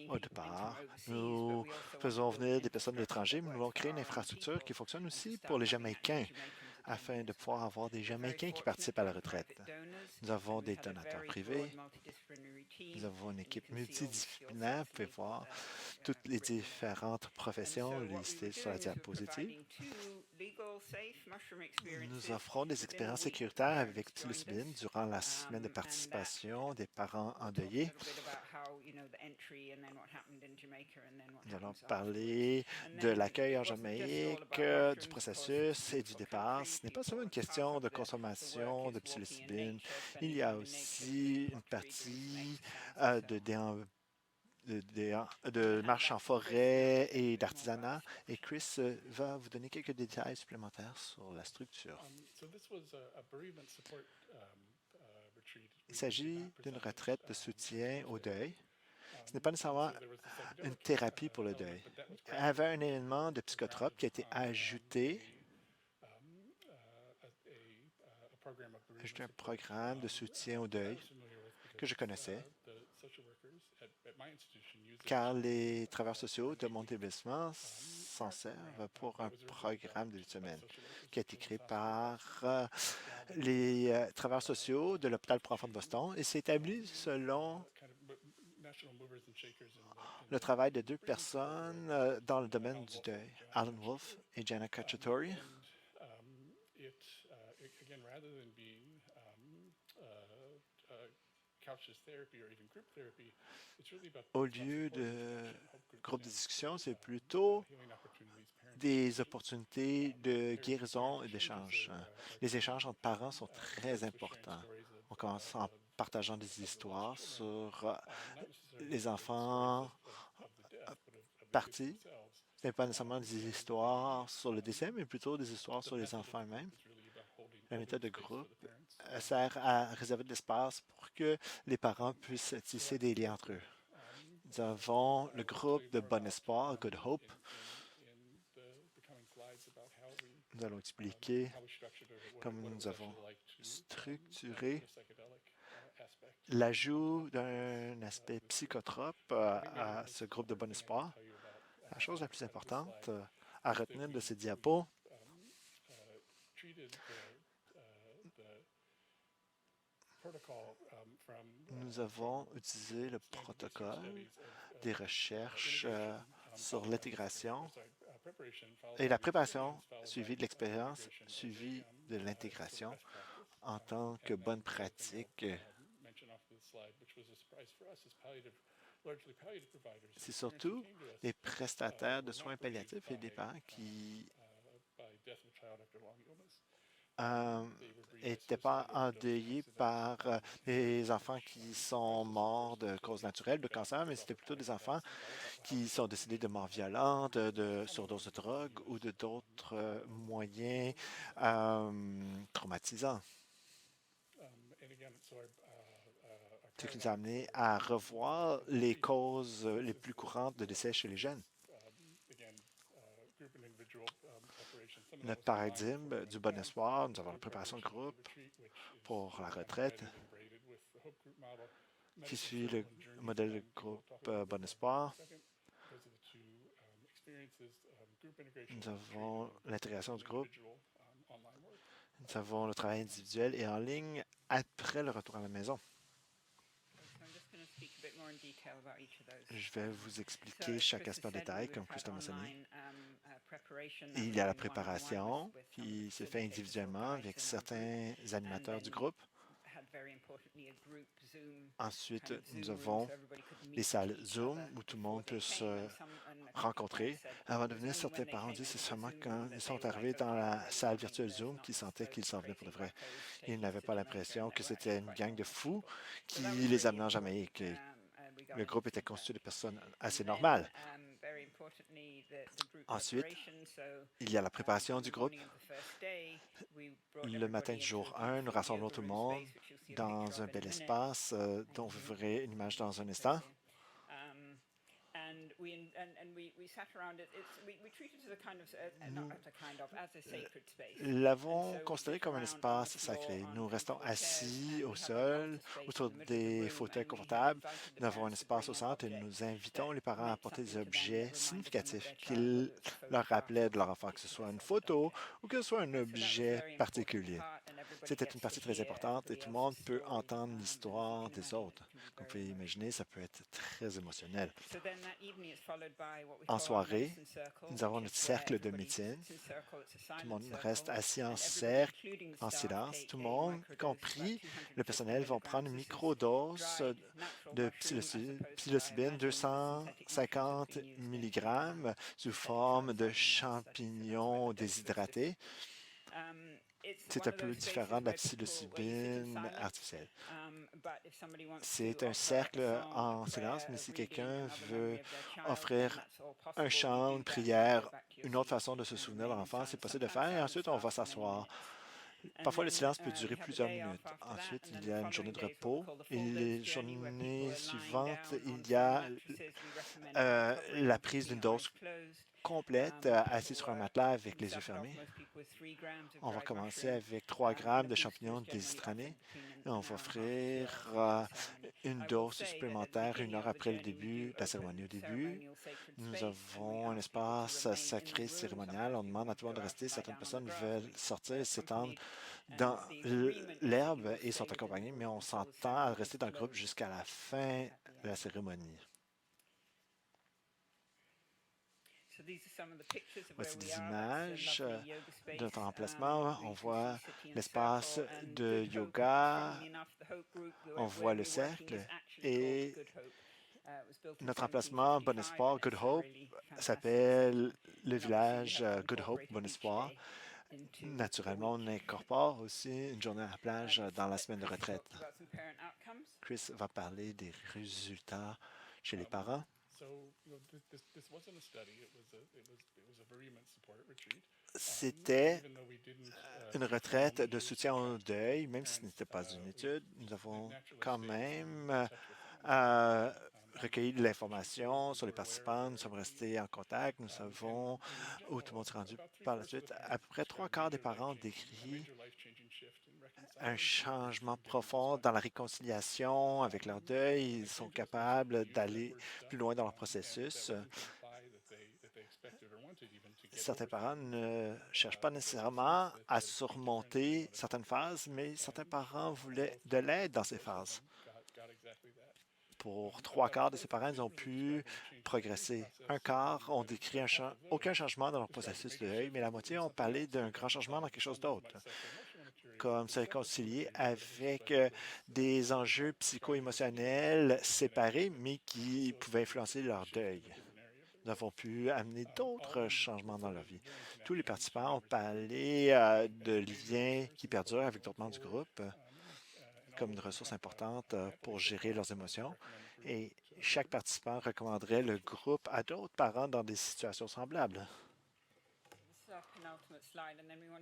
Au départ, nous faisons venir des personnes de l'étranger, mais nous voulons créer une infrastructure qui fonctionne aussi pour les Jamaïcains afin de pouvoir avoir des Jamaïcains qui participent à la retraite. Nous avons des donateurs privés. Nous avons une équipe multidisciplinaire. Vous pouvez voir toutes les différentes professions listées sur la diapositive. Nous offrons des expériences sécuritaires avec psilocybine durant la semaine de participation des parents endeuillés. Nous allons parler de l'accueil en Jamaïque, du processus et du départ. Ce n'est pas seulement une question de consommation de psilocybine. Il y a aussi une partie de marche en forêt et d'artisanat. Et Chris va vous donner quelques détails supplémentaires sur la structure. Il s'agit d'une retraite de soutien au deuil. Ce n'est pas nécessairement une thérapie pour le deuil. Il y avait un élément de psychotrope qui a été ajouté. Ajouté un programme de soutien au deuil que je connaissais, car les travailleurs sociaux de mon établissement s'en servent pour un programme de 8 semaines qui a été créé par les travailleurs sociaux de l'hôpital pour enfants de Boston et s'est établi selon le travail de 2 personnes dans le domaine du deuil, Alan Wolf et Jana Cacciatore. Au lieu de groupe de discussion, c'est plutôt des opportunités de guérison et d'échange. Les échanges entre parents sont très importants. On commence en partageant des histoires sur les enfants partis. Ce n'est pas nécessairement des histoires sur le décès, mais plutôt des histoires sur les enfants eux-mêmes. La méthode de groupe sert à réserver de l'espace pour que les parents puissent tisser des liens entre eux. Nous avons le groupe de Bon Espoir, Good Hope. Nous allons expliquer comment nous avons structuré l'ajout d'un aspect psychotrope à ce groupe de Bon Espoir. La chose la plus importante à retenir de ces diapos, nous avons utilisé le protocole des recherches sur l'intégration et la préparation suivie de l'expérience, suivie de l'intégration en tant que bonne pratique. C'est surtout les prestataires de soins palliatifs et des parents qui n'étaient pas endeuillés par les enfants qui sont morts de cause naturelle, de cancer, mais c'était plutôt des enfants qui sont décédés de morts violentes, de surdose de drogue ou de d'autres moyens traumatisants. Ce qui nous a amené à revoir les causes les plus courantes de décès chez les jeunes. Le paradigme du Bon Espoir, nous avons la préparation de groupe pour la retraite qui suit le modèle de groupe Bon Espoir. Nous avons l'intégration du groupe. Nous avons le travail individuel et en ligne après le retour à la maison. Je vais vous expliquer chaque aspect en détail, comme Christophe mentionné. Il y a la préparation qui se fait individuellement avec certains animateurs du groupe. Ensuite, nous avons les salles Zoom où tout le monde peut se rencontrer. Avant de venir, certains parents disent que c'est seulement quand ils sont arrivés dans la salle virtuelle Zoom qu'ils sentaient qu'ils s'en venaient pour de vrai. Ils n'avaient pas l'impression que c'était une gang de fous qui les amenait en Jamaïque. Le groupe était constitué de personnes assez normales. Ensuite, il y a la préparation du groupe. Le matin du jour 1, nous rassemblons tout le monde dans un bel espace dont vous verrez une image dans un instant. Nous l'avons considéré comme un espace sacré. Nous restons assis au sol, autour des fauteuils confortables. Nous avons un espace au centre et nous invitons les parents à apporter des objets significatifs qui leur rappelaient de leur enfant, que ce soit une photo ou que ce soit un objet particulier. C'était une partie très importante et tout le monde peut entendre l'histoire des autres. Comme vous pouvez imaginer, ça peut être très émotionnel. En soirée, nous avons notre cercle de médecine. Tout le monde reste assis en cercle, en silence. Tout le monde, y compris le personnel, vont prendre une microdose de psilocybine 250 mg sous forme de champignons déshydratés. C'est un peu différent de la psilocybine artificielle. C'est un cercle en silence, mais si quelqu'un veut offrir un chant, une prière, une autre façon de se souvenir de l'enfant, c'est possible de faire. Et ensuite, on va s'asseoir. Parfois, le silence peut durer plusieurs minutes. Ensuite, il y a une journée de repos. Et les journées suivantes, il y a la prise d'une dose complète, assis sur un matelas avec les yeux fermés. On va commencer avec 3 grammes de champignons déshydratés et on va offrir une dose supplémentaire 1 heure après le début de la cérémonie. Au début, nous avons un espace sacré cérémonial. On demande à tout le monde de rester. Certaines personnes veulent sortir et s'étendre dans l'herbe et sont accompagnées, mais on s'entend à rester dans le groupe jusqu'à la fin de la cérémonie. Voici des images de notre emplacement. On voit l'espace de yoga, on voit le cercle et notre emplacement Bon Espoir, Good Hope, s'appelle le village Good Hope, Bon Espoir. Naturellement, on incorpore aussi une journée à la plage dans la semaine de retraite. Chris va parler des résultats chez les parents. C'était une retraite de soutien au deuil, même si ce n'était pas une étude. Nous avons quand même recueilli de l'information sur les participants. Nous sommes restés en contact. Nous savons où tout le monde s'est rendu par la suite. À peu près 3/4 des parents ont décrit un changement profond dans la réconciliation avec leur deuil. Ils sont capables d'aller plus loin dans leur processus. Certains parents ne cherchent pas nécessairement à surmonter certaines phases, mais certains parents voulaient de l'aide dans ces phases. Pour 3/4 de ces parents, ils ont pu progresser. 1/4 ont décrit aucun changement dans leur processus de deuil, mais la moitié ont parlé d'un grand changement dans quelque chose d'autre, comme se réconcilier avec des enjeux psycho-émotionnels séparés, mais qui pouvaient influencer leur deuil. Nous avons pu amener d'autres changements dans leur vie. Tous les participants ont parlé de liens qui perdurent avec d'autres membres du groupe comme une ressource importante pour gérer leurs émotions. Et chaque participant recommanderait le groupe à d'autres parents dans des situations semblables.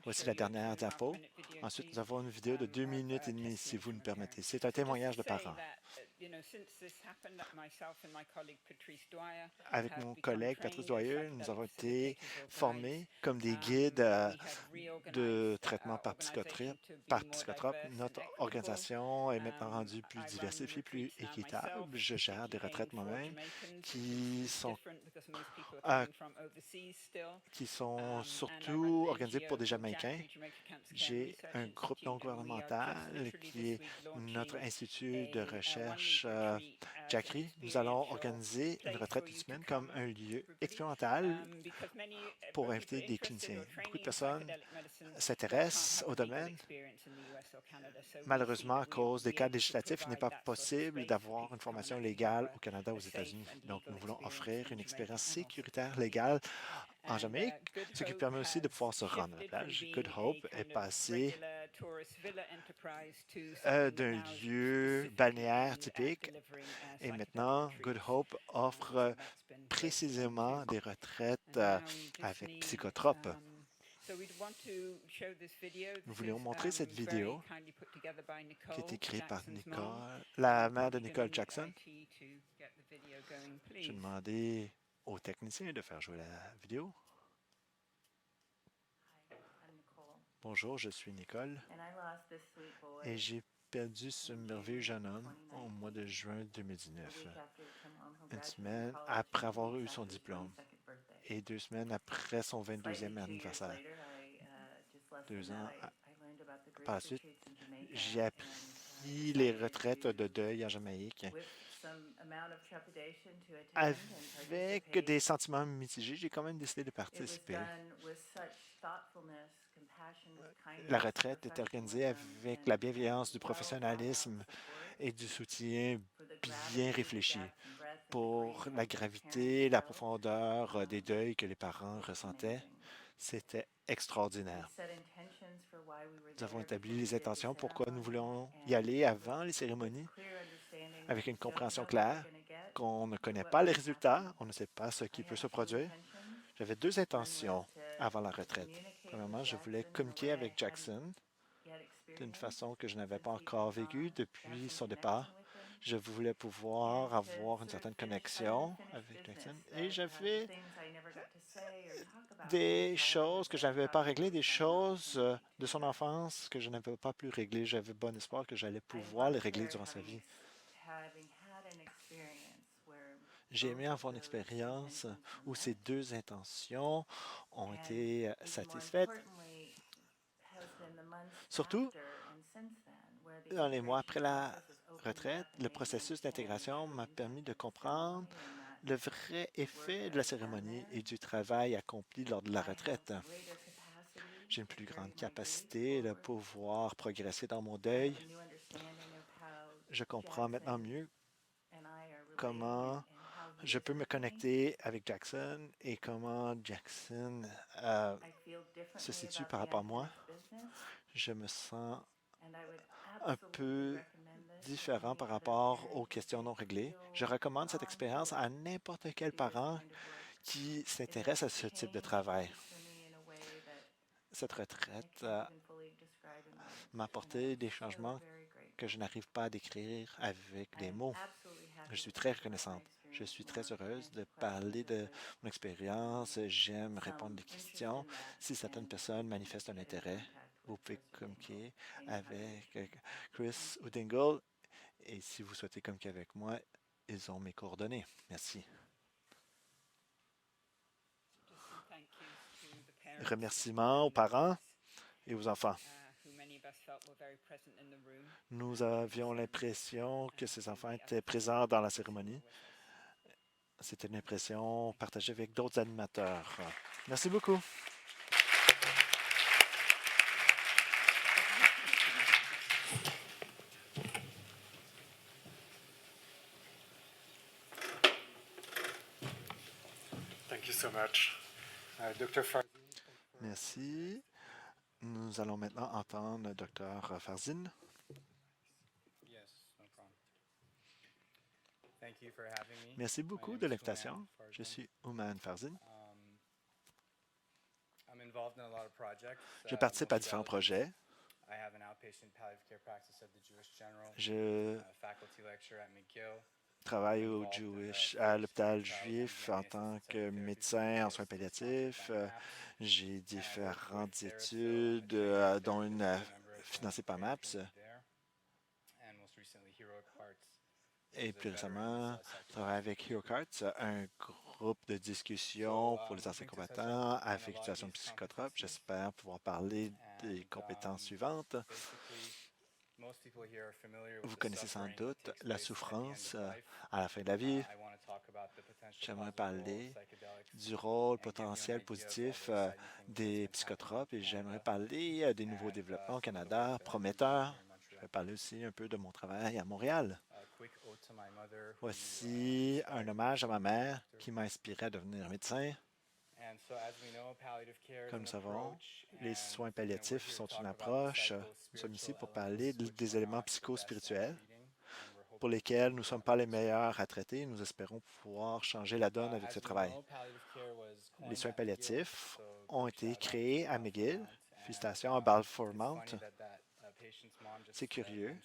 Voici la dernière diapo. Ensuite, nous avons une vidéo de 2 minutes et demie, si vous nous permettez. C'est un témoignage de parents. Avec mon collègue Patrice Doyeux, nous avons été formés comme des guides de traitement par psychotrope. Notre organisation est maintenant rendue plus diversifiée, plus équitable. Je gère des retraites moi-même qui sont surtout organisées pour des Jamaïcains. J'ai un groupe non gouvernemental qui est notre institut de recherche Jackery. Nous allons organiser une retraite d'une semaine comme un lieu expérimental pour inviter des cliniciens. Beaucoup de personnes s'intéressent au domaine. Malheureusement, à cause des cadres législatifs, il n'est pas possible d'avoir une formation légale au Canada ou aux États-Unis. Donc, nous voulons offrir une expérience sécuritaire légale en Jamaïque, ce qui permet aussi de pouvoir se rendre à la plage. Good Hope est passé d'un lieu balnéaire typique. Et maintenant, Good Hope offre précisément des retraites avec psychotropes. Nous voulions montrer cette vidéo qui est écrite par Nicole, la mère de Nicole Jackson. J'ai demandé aux techniciens de faire jouer la vidéo. Bonjour, je suis Nicole et j'ai perdu ce merveilleux jeune homme au mois de juin 2019, une semaine après avoir eu son diplôme et 2 semaines après son 22e anniversaire. 2 ans par la suite, j'ai appris les retraites de deuil en Jamaïque. Avec des sentiments mitigés, j'ai quand même décidé de participer. La retraite est organisée avec la bienveillance, du professionnalisme et du soutien bien réfléchi pour la gravité, la profondeur des deuils que les parents ressentaient. C'était extraordinaire. Nous avons établi les intentions pourquoi nous voulions y aller avant les cérémonies, avec une compréhension claire qu'on ne connaît pas les résultats, on ne sait pas ce qui peut se produire. J'avais 2 intentions avant la retraite. Premièrement, je voulais communiquer avec Jackson d'une façon que je n'avais pas encore vécue depuis son départ. Je voulais pouvoir avoir une certaine connexion avec Jackson et j'avais des choses que je n'avais pas réglées, des choses de son enfance que je n'avais pas pu régler. J'avais bon espoir que j'allais pouvoir les régler durant sa vie. J'ai aimé avoir une expérience où ces 2 intentions ont été satisfaites. Surtout, dans les mois après la retraite, le processus d'intégration m'a permis de comprendre le vrai effet de la cérémonie et du travail accompli lors de la retraite. J'ai une plus grande capacité de pouvoir progresser dans mon deuil. Je comprends maintenant mieux comment je peux me connecter avec Jackson et comment Jackson se situe par rapport à moi. Je me sens un peu différent par rapport aux questions non réglées. Je recommande cette expérience à n'importe quel parent qui s'intéresse à ce type de travail. Cette retraite m'a apporté des changements que je n'arrive pas à décrire avec des mots. Je suis très reconnaissante. Je suis très heureuse de parler de mon expérience. J'aime répondre des questions. Si certaines personnes manifestent un intérêt, vous pouvez communiquer avec Chris ou Dingle. Et si vous souhaitez communiquer avec moi, ils ont mes coordonnées. Merci. Remerciements aux parents et aux enfants. Nous avions l'impression que ces enfants étaient présents dans la cérémonie. C'était une impression partagée avec d'autres animateurs. Merci beaucoup. Thank you so much. Dr. Farzin. Merci. Nous allons maintenant entendre Dr. Farzin. Merci beaucoup de l'invitation. Je suis Ouman Farzin. Je participe à différents projets. Je travaille à l'hôpital juif en tant que médecin en soins palliatifs. J'ai différentes études, dont une financée par MAPS. Et plus récemment, je travaille avec HeroCarts, un groupe de discussion pour les anciens combattants avec utilisation de psychotropes. J'espère pouvoir parler des compétences suivantes. Vous connaissez sans doute la souffrance à la fin de la vie. J'aimerais parler du rôle potentiel positif des psychotropes et j'aimerais parler des nouveaux développements au Canada prometteurs. Je vais parler aussi un peu de mon travail à Montréal. Voici un hommage à ma mère qui m'a inspiré à devenir médecin. Comme nous savons, les soins palliatifs sont une approche. Nous sommes ici pour parler des éléments psychospirituels pour lesquels nous ne sommes pas les meilleurs à traiter. Nous espérons pouvoir changer la donne avec ce travail. Les soins palliatifs ont été créés à McGill. Félicitations à Balfour Mount. C'est curieux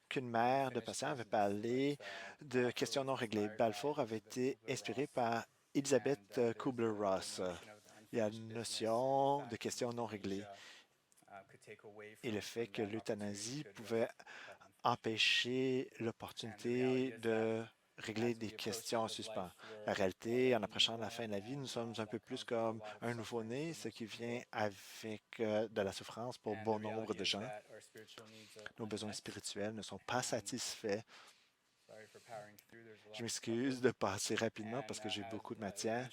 qu'une mère de patient avait parlé de questions non réglées. Balfour avait été inspiré par Elizabeth Kubler-Ross. Il y a une notion de questions non réglées et le fait que l'euthanasie pouvait empêcher l'opportunité de régler des questions en suspens. La réalité, en approchant la fin de la vie, nous sommes un peu plus comme un nouveau-né, ce qui vient avec de la souffrance pour bon nombre de gens. Nos besoins spirituels ne sont pas satisfaits. Je m'excuse de passer rapidement parce que j'ai beaucoup de matière.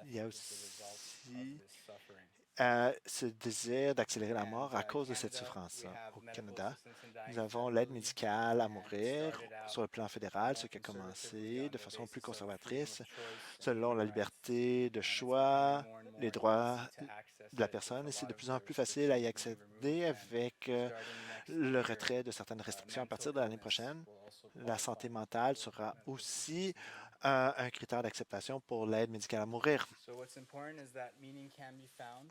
Il y a aussi ce désir d'accélérer la mort à cause de cette souffrance. Au Canada, nous avons l'aide médicale à mourir sur le plan fédéral, ce qui a commencé de façon plus conservatrice, selon la liberté de choix, les droits de la personne, et c'est de plus en plus facile à y accéder avec le retrait de certaines restrictions à partir de l'année prochaine. La santé mentale sera aussi un critère d'acceptation pour l'aide médicale à mourir.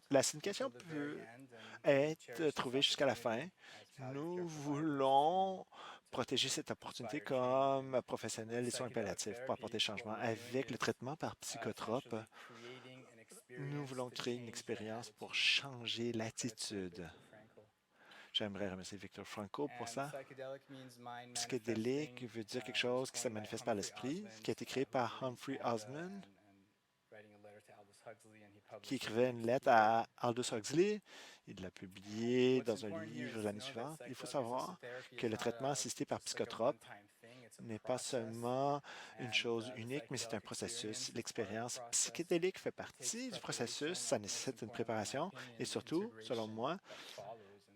La signification peut être trouvée jusqu'à la fin. Nous voulons protéger cette opportunité comme professionnels des soins palliatifs pour apporter changement. Avec le traitement par psychotrope, nous voulons créer une expérience pour changer l'attitude. J'aimerais remercier Victor Frankl pour ça. Psychédélique veut dire quelque chose qui se manifeste par l'esprit, qui a été créé par Humphrey Osmond, qui écrivait une lettre à Aldous Huxley. Il l'a publié dans un livre l'année suivante. Il faut savoir que le traitement assisté par psychotrope n'est pas seulement une chose unique, mais c'est un processus. L'expérience psychédélique fait partie du processus. Ça nécessite une préparation et surtout, selon moi,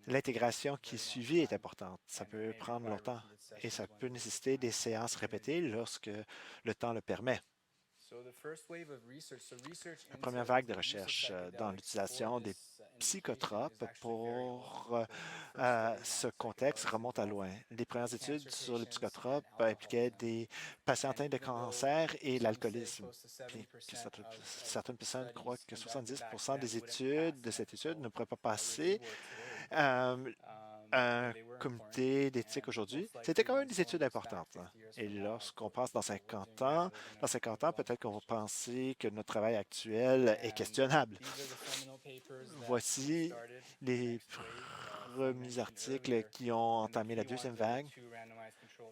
l'intégration qui est suivie est importante. Ça peut prendre longtemps et ça peut nécessiter des séances répétées lorsque le temps le permet. La première vague de recherche dans l'utilisation des psychotropes pour ce contexte remonte à loin. Les premières études sur les psychotropes impliquaient des patients atteints de cancer et l'alcoolisme. Certaines personnes croient que 70% des études de cette étude ne pourraient pas passer un comité d'éthique aujourd'hui. C'était quand même des études importantes. Et lorsqu'on passe dans 50 ans, peut-être qu'on va penser que notre travail actuel est questionnable. Voici les premiers articles qui ont entamé la deuxième vague.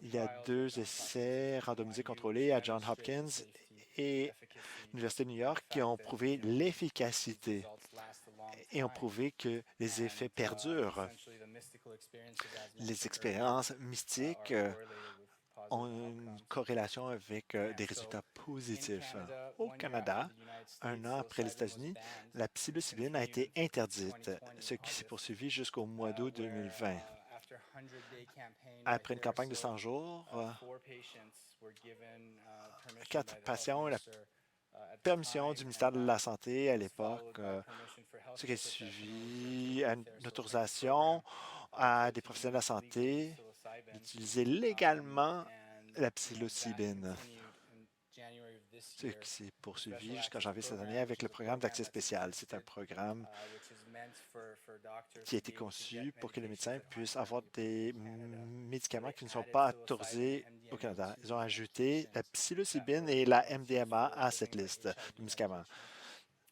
Il y a 2 essais randomisés contrôlés à Johns Hopkins et l'Université de New York qui ont prouvé l'efficacité et ont prouvé que les effets perdurent. Les expériences mystiques ont une corrélation avec des résultats positifs. Au Canada, 1 an après les États-Unis, la psilocybine a été interdite, ce qui s'est poursuivi jusqu'au mois d'août 2020. Après une campagne de 100 jours, 4 patients ont eu la permission du ministère de la Santé à l'époque, ce qui a suivi une autorisation à des professionnels de la santé d'utiliser légalement la psilocybine, ce qui s'est poursuivi jusqu'en janvier cette année avec le programme d'accès spécial. C'est un programme qui a été conçu pour que les médecins puissent avoir des médicaments qui ne sont pas autorisés au Canada. Ils ont ajouté la psilocybine et la MDMA à cette liste de médicaments.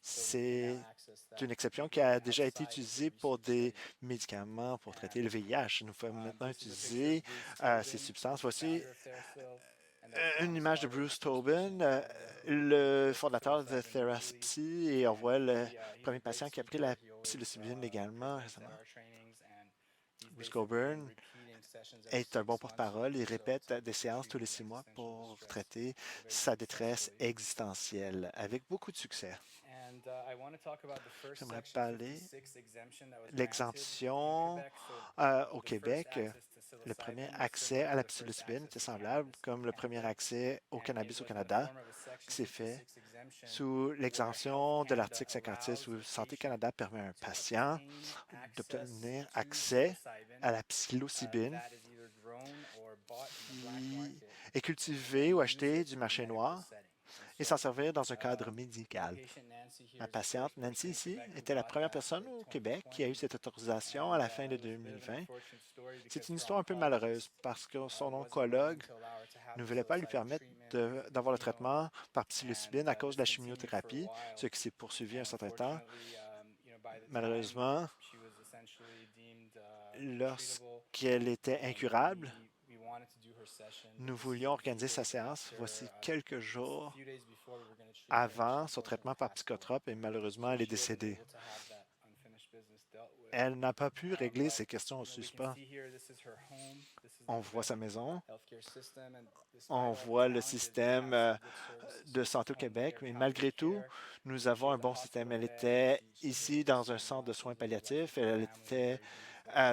C'est une exception qui a déjà été utilisée pour des médicaments pour traiter le VIH. Nous pouvons maintenant utiliser ces substances. Voici une image de Bruce Tobin, le fondateur de TheraPsy, et on voit le premier patient qui a pris la psilocybine légalement récemment. Bruce Coburn est un bon porte-parole. Il répète des séances tous les 6 mois pour traiter sa détresse existentielle avec beaucoup de succès. J'aimerais parler de l'exemption au Québec. Le premier accès à la psilocybine était semblable comme le premier accès au cannabis au Canada, qui s'est fait sous l'exemption de l'article 56 où Santé Canada permet à un patient d'obtenir accès à la psilocybine qui est cultivée ou achetée du marché noir et s'en servir dans un cadre médical. Ma patiente Nancy ici était la première personne au Québec qui a eu cette autorisation à la fin de 2020. C'est une histoire un peu malheureuse parce que son oncologue ne voulait pas lui permettre d'avoir le traitement par psilocybine à cause de la chimiothérapie, ce qui s'est poursuivi un certain temps. Malheureusement, lorsqu'elle était incurable, nous voulions organiser sa séance voici quelques jours avant son traitement par psychotrope et malheureusement, elle est décédée. Elle n'a pas pu régler ces questions au suspens. On voit sa maison, on voit le système de santé au Québec, mais malgré tout, nous avons un bon système. Elle était ici dans un centre de soins palliatifs, elle était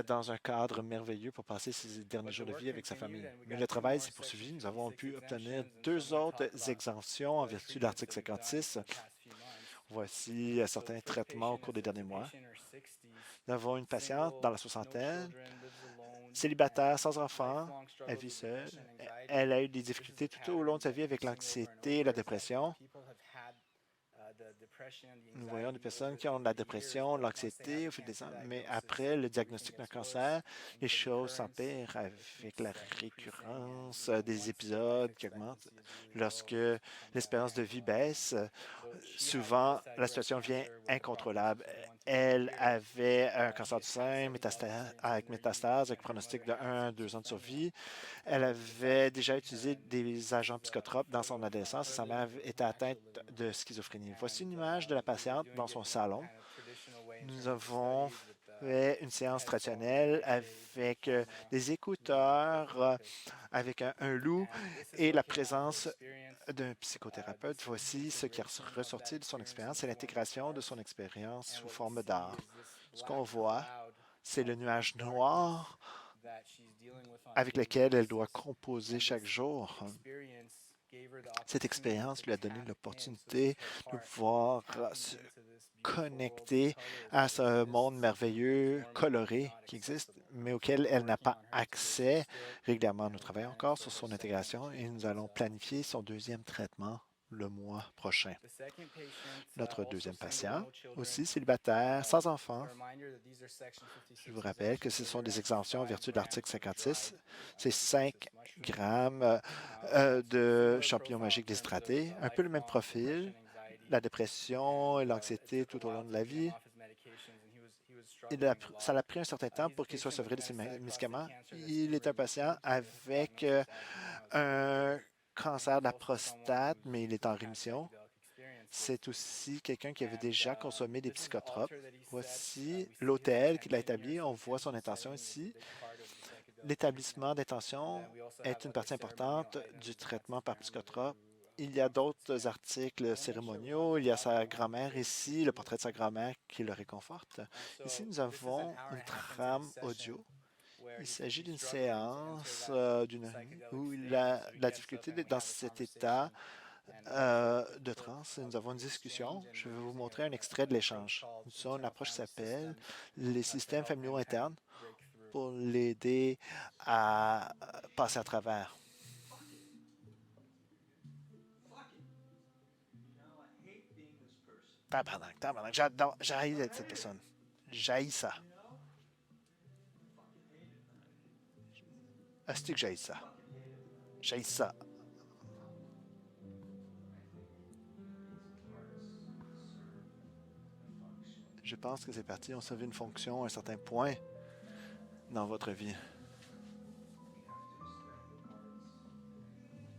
dans un cadre merveilleux pour passer ses derniers jours de vie avec sa famille. Mais le travail s'est poursuivi. Nous avons pu obtenir 2 autres exemptions en vertu de l'article 56. Voici certains traitements au cours des derniers mois. Nous avons une patiente dans la soixantaine, célibataire, sans enfant, elle vit seule. Elle a eu des difficultés tout au long de sa vie avec l'anxiété et la dépression. Nous voyons des personnes qui ont de la dépression, de l'anxiété au fil des ans, mais après le diagnostic d'un cancer, les choses s'empirent avec la récurrence des épisodes qui augmentent. Lorsque l'espérance de vie baisse, souvent la situation devient incontrôlable. Elle avait un cancer du sein avec métastase, avec pronostic de 1 à 2 ans de survie. Elle avait déjà utilisé des agents psychotropes dans son adolescence et sa mère était atteinte de schizophrénie. Voici une image de la patiente dans son salon. Nous avons fait une séance traditionnelle avec des écouteurs, avec un loup et la présence d'un psychothérapeute. Voici ce qui est ressorti de son expérience et l'intégration de son expérience sous forme d'art. Ce qu'on voit, c'est le nuage noir avec lequel elle doit composer chaque jour. Cette expérience lui a donné l'opportunité de pouvoir se connecter à ce monde merveilleux, coloré qui existe, mais auquel elle n'a pas accès régulièrement. Nous travaillons encore sur son intégration et nous allons planifier son deuxième traitement le mois prochain. Notre deuxième patient, aussi célibataire, sans enfant. Je vous rappelle que ce sont des exemptions en vertu de l'article 56. C'est 5 grammes de champignons magiques déshydratés, un peu le même profil, la dépression et l'anxiété tout au long de la vie. Ça a pris un certain temps pour qu'il soit sevré de ses médicaments. Il est un patient avec un cancer de la prostate, mais il est en rémission. C'est aussi quelqu'un qui avait déjà consommé des psychotropes. Voici l'hôtel qu'il a établi. On voit son intention ici. L'établissement d'intention est une partie importante du traitement par psychotrope. Il y a d'autres articles cérémoniaux. Il y a sa grand-mère ici, le portrait de sa grand-mère qui le réconforte. Ici, nous avons une trame audio. Il s'agit d'une séance où il a la difficulté d'être dans cet état de transe. Nous avons une discussion. Je vais vous montrer un extrait de l'échange. Nous avons une approche qui s'appelle les systèmes familiaux internes pour l'aider à passer à travers. Tabarnak. J'haïs cette personne. J'haïs ça. Est-ce que j'haïs ça? J'haïs ça. Je pense que ces parties ont servi une fonction à un certain point dans votre vie.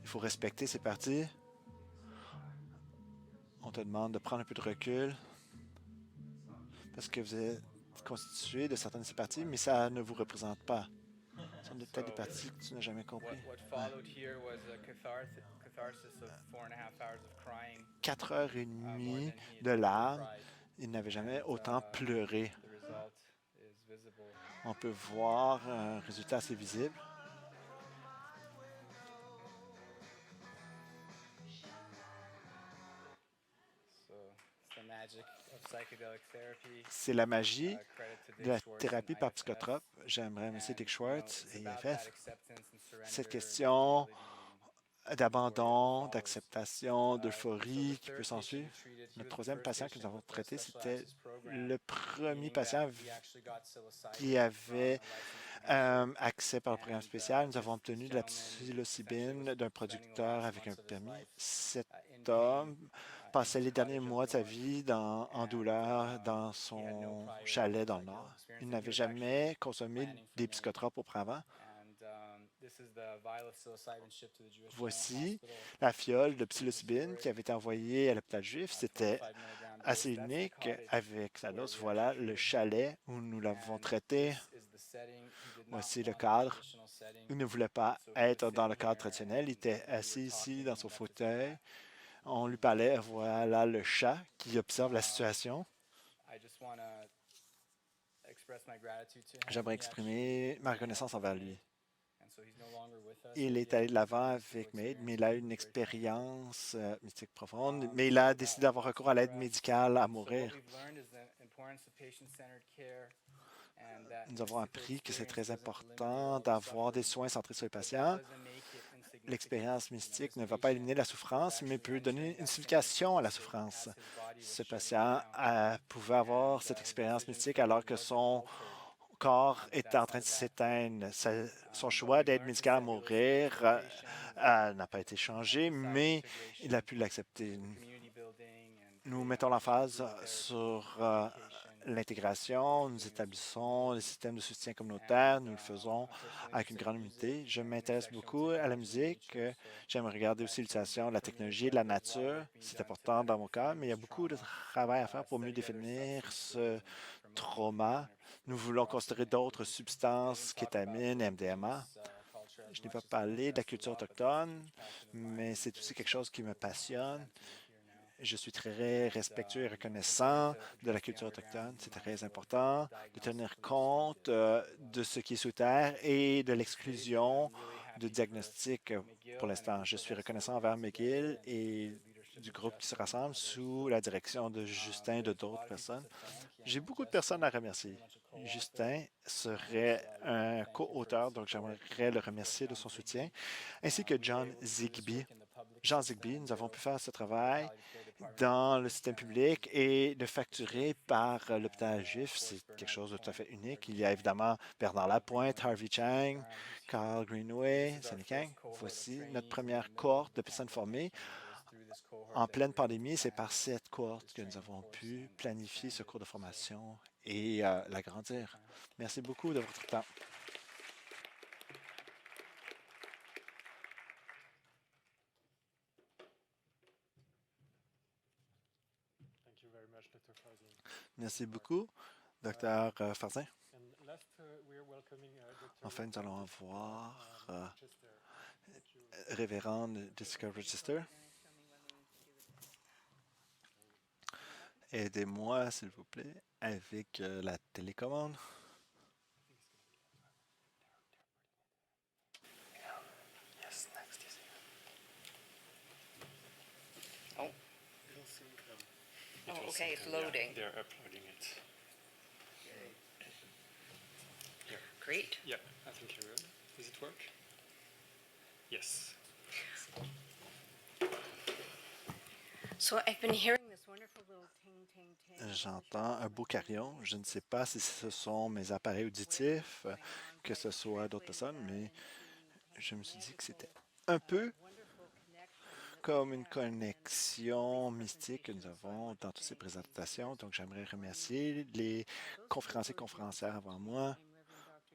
Il faut respecter ces parties. On te demande de prendre un peu de recul parce que vous êtes constitué de certaines de ces parties, mais ça ne vous représente pas. Ce sont peut-être des parties que tu n'as jamais compris. 4 heures et demie de larmes. Il n'avait jamais autant pleuré. On peut voir un résultat assez visible. C'est la magie de la thérapie par psychotrope. J'aimerais remercier Dick Schwartz et IFF. Cette question d'abandon, d'acceptation, d'euphorie qui peut s'en suivre. Notre troisième patient que nous avons traité, c'était le premier patient qui avait accès par le programme spécial. Nous avons obtenu de la psilocybine d'un producteur avec un permis. Cet homme passait les derniers mois de sa vie en douleur dans son chalet dans le Nord. Il n'avait jamais consommé des psychotropes auparavant. Voici la fiole de psilocybine qui avait été envoyée à l'hôpital juif. C'était assez unique avec sa dose. Voilà le chalet où nous l'avons traité. Voici le cadre. Il ne voulait pas être dans le cadre traditionnel. Il était assis ici dans son fauteuil. On lui parlait. Voilà le chat qui observe la situation. J'aimerais exprimer ma reconnaissance envers lui. Il est allé de l'avant avec MAID, mais il a eu une expérience mystique profonde, mais il a décidé d'avoir recours à l'aide médicale à mourir. Nous avons appris que c'est très important d'avoir des soins centrés sur les patients. L'expérience mystique ne va pas éliminer la souffrance, mais peut donner une signification à la souffrance. Ce patient pouvait avoir cette expérience mystique alors que son corps était en train de s'éteindre. Son choix d'aide médicale à mourir n'a pas été changé, mais il a pu l'accepter. Nous mettons l'emphase sur l'intégration. Nous établissons des systèmes de soutien communautaire. Nous le faisons avec une grande unité. Je m'intéresse beaucoup à la musique. J'aime regarder aussi l'utilisation de la technologie et de la nature. C'est important dans mon cas, mais il y a beaucoup de travail à faire pour mieux définir ce trauma. Nous voulons considérer d'autres substances, kétamine, MDMA. Je n'ai pas parlé de la culture autochtone, mais c'est aussi quelque chose qui me passionne. Je suis très respectueux et reconnaissant de la culture autochtone. C'est très important de tenir compte de ce qui est sous terre et de l'exclusion de diagnostic pour l'instant. Je suis reconnaissant envers McGill et du groupe qui se rassemble sous la direction de Justin et de d'autres personnes. J'ai beaucoup de personnes à remercier. Justin serait un co-auteur, donc j'aimerais le remercier de son soutien, ainsi que Jean Zigbee, nous avons pu faire ce travail dans le système public et le facturer par l'hôpital juif. C'est quelque chose de tout à fait unique. Il y a évidemment Bernard Lapointe, Harvey Chang, Carl Greenway, Sunny Kang. Voici notre première cohorte de personnes formées. En pleine pandémie, c'est par cette cohorte que nous avons pu planifier ce cours de formation et l'agrandir. Merci beaucoup de votre temps. Merci beaucoup, Dr. Farzin. Enfin, nous allons avoir révérende Jessica Rochester. Aidez-moi, s'il vous plaît, avec la télécommande. Oh, okay, it's loading. They're uploading it. Great. Yeah, I think you're good. Does it work? Yes. So I've been hearing this wonderful little ting, ting, ting. J'entends un beau carillon. Je ne sais pas si ce sont mes appareils auditifs, que ce soit d'autres personnes, mais je me suis dit que c'était un peu comme une connexion mystique que nous avons dans toutes ces présentations. Donc, j'aimerais remercier les conférenciers et conférencières avant moi.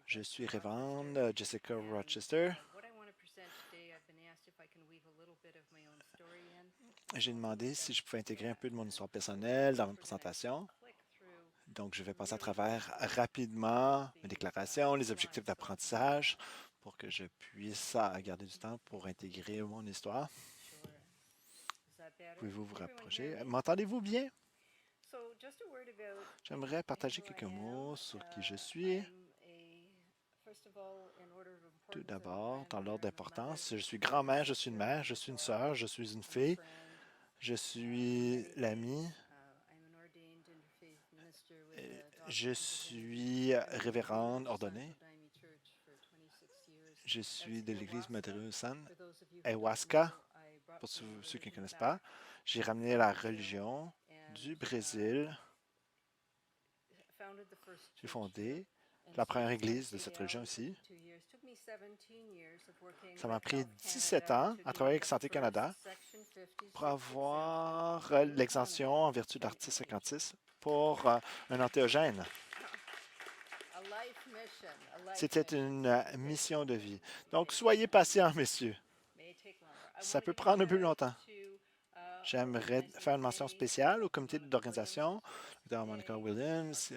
Je suis Révérende Jessica Rochester. J'ai demandé si je pouvais intégrer un peu de mon histoire personnelle dans ma présentation. Donc, je vais passer à travers rapidement mes déclarations, les objectifs d'apprentissage pour que je puisse garder du temps pour intégrer mon histoire. Pouvez-vous vous rapprocher? M'entendez-vous bien? J'aimerais partager quelques mots sur qui je suis. Tout d'abord, dans l'ordre d'importance, je suis grand-mère, je suis une mère, je suis une sœur, je suis une fille, je suis l'ami, je suis révérende ordonnée, je suis de l'Église Madre-San, Ayahuasca, pour ceux qui ne connaissent pas. J'ai ramené la religion du Brésil. J'ai fondé la première église de cette religion ici. Ça m'a pris 17 ans à travailler avec Santé Canada pour avoir l'exemption en vertu de l'article 56 pour un entéogène. C'était une mission de vie. Donc, soyez patients, messieurs. Ça peut prendre un peu longtemps. J'aimerais faire une mention spéciale au comité d'organisation, Dr. Monica Williams,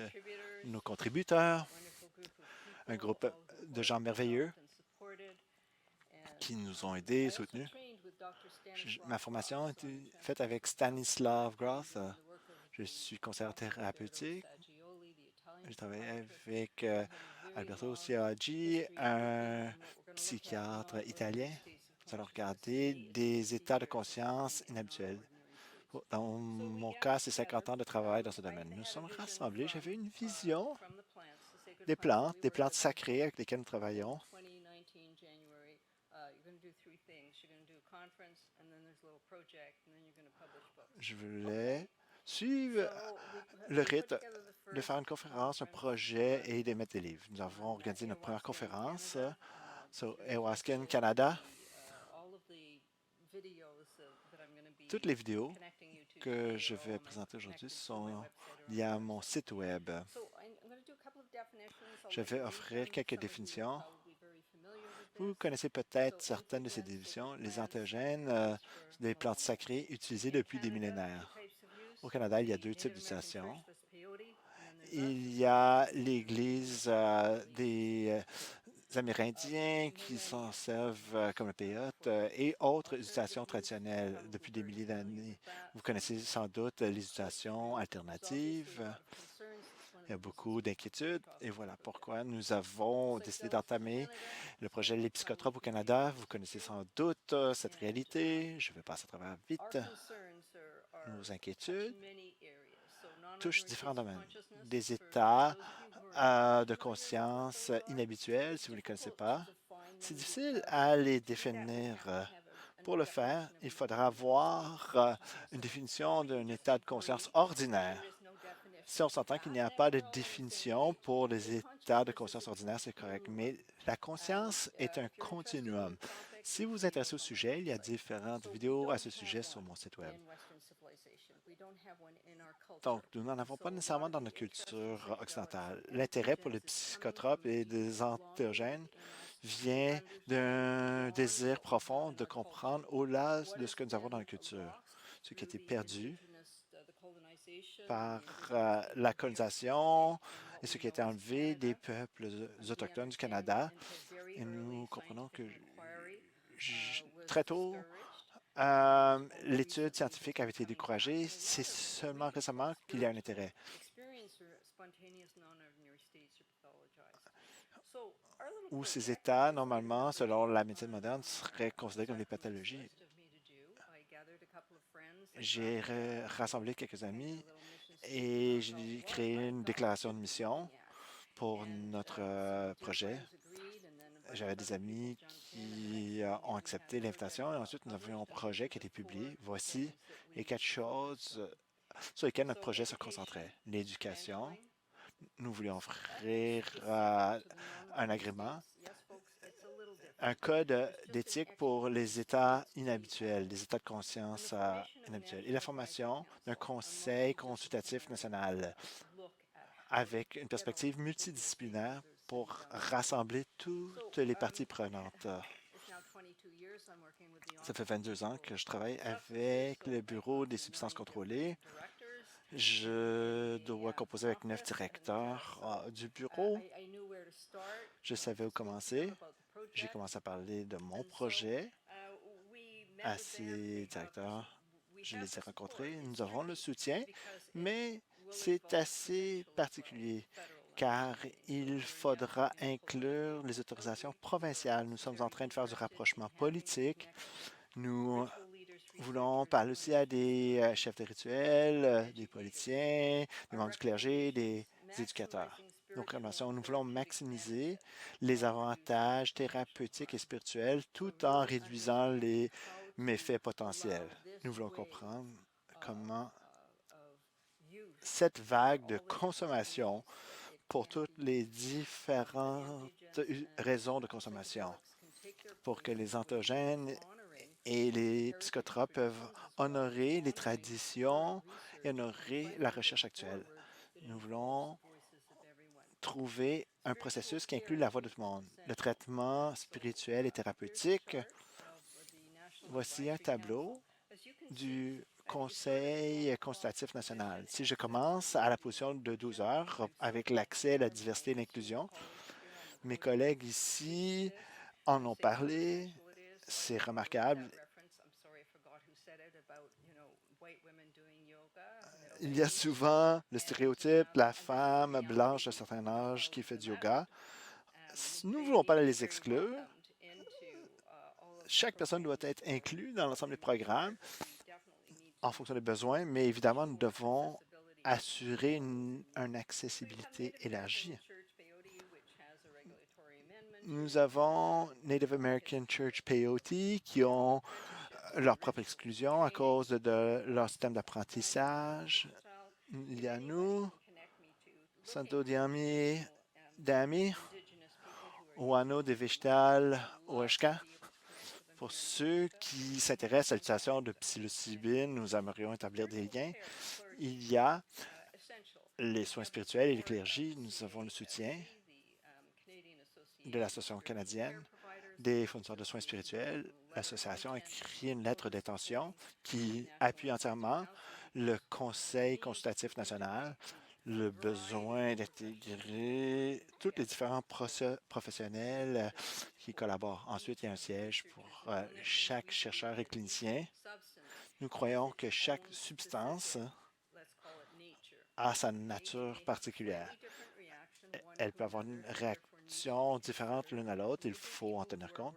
nos contributeurs, un groupe de gens merveilleux qui nous ont aidés et soutenus. Ma formation a été faite avec Stanislav Groth. Je suis conseiller thérapeutique. J'ai travaillé avec Alberto Ciaggi, un psychiatre italien. Nous allons regarder des états de conscience inhabituels. Dans mon cas, c'est 50 ans de travail dans ce domaine. Nous sommes rassemblés. J'avais une vision des plantes sacrées avec lesquelles nous travaillons. Je voulais suivre le rite de faire une conférence, un projet et de mettre des livres. Nous avons organisé notre première conférence sur Ayahuasca Canada. Toutes les vidéos que je vais présenter aujourd'hui sont liées à mon site Web. Je vais offrir quelques définitions. Vous connaissez peut-être certaines de ces définitions. Les entéogènes, des plantes sacrées utilisées depuis des millénaires. Au Canada, il y a deux types d'utilisation. Il y a l'Église des Amérindiens qui s'en servent comme le peyote et autres utilisations traditionnelles depuis des milliers d'années. Vous connaissez sans doute les utilisations alternatives. Il y a beaucoup d'inquiétudes et voilà pourquoi nous avons décidé d'entamer le projet Les Psychotropes au Canada. Vous connaissez sans doute cette réalité. Je vais passer à travers vite. Nos inquiétudes touchent différents domaines. Des états de conscience inhabituels, si vous ne les connaissez pas. C'est difficile à les définir. Pour le faire, il faudra avoir une définition d'un état de conscience ordinaire. Si on s'entend qu'il n'y a pas de définition pour les états de conscience ordinaires, c'est correct. Mais la conscience est un continuum. Si vous vous intéressez au sujet, il y a différentes vidéos à ce sujet sur mon site Web. Donc, nous n'en avons pas nécessairement dans notre culture occidentale. L'intérêt pour les psychotropes et des entéogènes vient d'un désir profond de comprendre au-delà de ce que nous avons dans la culture, ce qui a été perdu par la colonisation et ce qui a été enlevé des peuples autochtones du Canada. Et nous comprenons que très tôt, l'étude scientifique avait été découragée. C'est seulement récemment qu'il y a un intérêt. Où ces états, normalement, selon la médecine moderne, seraient considérés comme des pathologies. J'ai rassemblé quelques amis et j'ai créé une déclaration de mission pour notre projet. J'avais des amis qui ont accepté l'invitation et ensuite nous avions un projet qui a été publié. Voici les 4 choses sur lesquelles notre projet se concentrait. L'éducation. Nous voulions offrir un agrément, un code d'éthique pour les états inhabituels, des états de conscience inhabituels, et la formation d'un conseil consultatif national avec une perspective multidisciplinaire pour rassembler toutes les parties prenantes. Ça fait 22 ans que je travaille avec le Bureau des substances contrôlées. Je dois composer avec 9 directeurs du bureau. Je savais où commencer. J'ai commencé à parler de mon projet à ces directeurs. je les ai rencontrés. Nous avons le soutien, mais c'est assez particulier car il faudra inclure les autorisations provinciales. Nous sommes en train de faire du rapprochement politique. Nous voulons parler aussi à des chefs de rituel, des politiciens, des membres du clergé, des éducateurs. Donc, nous voulons maximiser les avantages thérapeutiques et spirituels tout en réduisant les méfaits potentiels. Nous voulons comprendre comment cette vague de consommation pour toutes les différentes raisons de consommation, pour que les entheogènes et les psychotropes peuvent honorer les traditions et honorer la recherche actuelle. Nous voulons trouver un processus qui inclut la voix de tout le monde. Le traitement spirituel et thérapeutique. Voici un tableau du Conseil consultatif national. Si je commence à la position de 12 heures avec l'accès, la diversité et l'inclusion, mes collègues ici en ont parlé. C'est remarquable. Il y a souvent le stéréotype, la femme blanche d'un certain âge qui fait du yoga. Nous ne voulons pas les exclure. Chaque personne doit être inclue dans l'ensemble des programmes en fonction des besoins, mais évidemment, nous devons assurer une accessibilité élargie. Nous avons Native American Church Peyote qui ont leur propre exclusion à cause de leur système d'apprentissage. Il y a nous, Santo Dami, Wano de Vishtal, Oeshka. Pour ceux qui s'intéressent à l'utilisation de psilocybine, nous aimerions établir des liens. Il y a les soins spirituels et les clergés. Nous avons le soutien de l'Association canadienne des fournisseurs de soins spirituels. L'association a écrit une lettre d'intention qui appuie entièrement le Conseil consultatif national, le besoin d'intégrer tous les différents professionnels qui collaborent. Ensuite, il y a un siège pour chaque chercheur et clinicien. Nous croyons que chaque substance a sa nature particulière. Elle peut avoir une réaction différente l'une à l'autre. Il faut en tenir compte.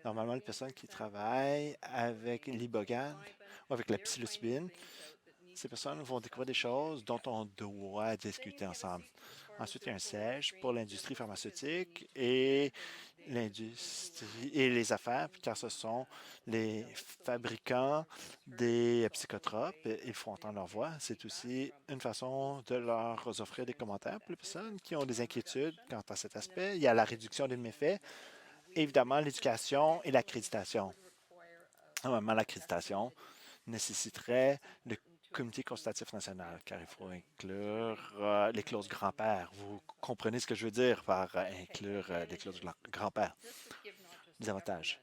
Normalement, les personnes qui travaillent avec l'ibogan ou avec la psilocybine, ces personnes vont découvrir des choses dont on doit discuter ensemble. Ensuite, il y a un siège pour l'industrie pharmaceutique et l'industrie et les affaires, car ce sont les fabricants des psychotropes. Ils font entendre leur voix. C'est aussi une façon de leur offrir des commentaires pour les personnes qui ont des inquiétudes quant à cet aspect. Il y a la réduction des méfaits, évidemment, l'éducation et l'accréditation. Normalement, l'accréditation nécessiterait le Comité consultatif national, car il faut inclure les clauses grand-père. Vous comprenez ce que je veux dire par inclure les clauses grand-père. Les avantages.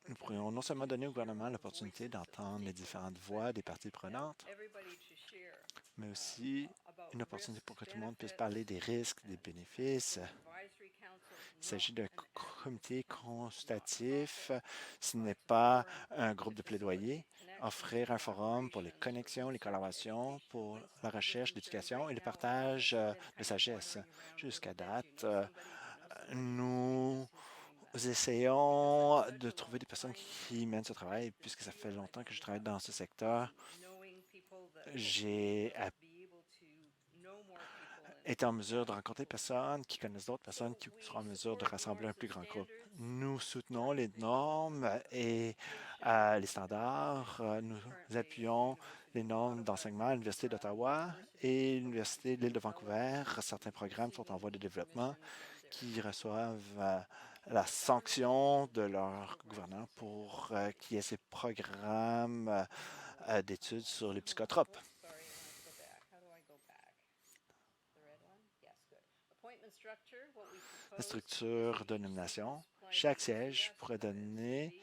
Nous pourrions non seulement donner au gouvernement l'opportunité d'entendre les différentes voix des parties prenantes, mais aussi une opportunité pour que tout le monde puisse parler des risques, des bénéfices. Il s'agit d'un comité consultatif. Ce n'est pas un groupe de plaidoyer. Offrir un forum pour les connexions, les collaborations, pour la recherche, l'éducation et le partage de sagesse. Jusqu'à date, nous essayons de trouver des personnes qui mènent ce travail, puisque ça fait longtemps que je travaille dans ce secteur. J'ai été en mesure de rencontrer des personnes qui connaissent d'autres personnes qui seront en mesure de rassembler un plus grand groupe. Nous soutenons les normes et les standards. Nous appuyons les normes d'enseignement à l'Université d'Ottawa et l'Université de l'île de Vancouver. Certains programmes sont en voie de développement qui reçoivent la sanction de leur gouverneur pour qu'il y ait ces programmes d'études sur les psychotropes. La structure de nomination. Chaque siège pourrait donner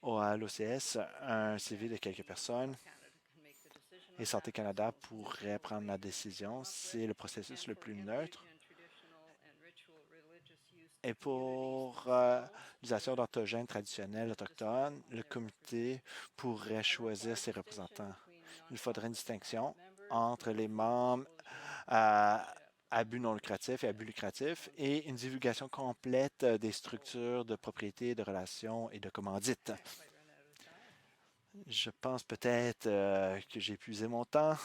à l'OCS un CV de quelques personnes et Santé Canada pourrait prendre la décision. C'est le processus le plus neutre. Et pour l'utilisation d'anthogènes traditionnels autochtones, le comité pourrait choisir ses représentants. Il faudrait une distinction entre les membres à but non lucratif et à but lucratif et une divulgation complète des structures de propriété, de relations et de commandites. Je pense peut-être que j'ai épuisé mon temps,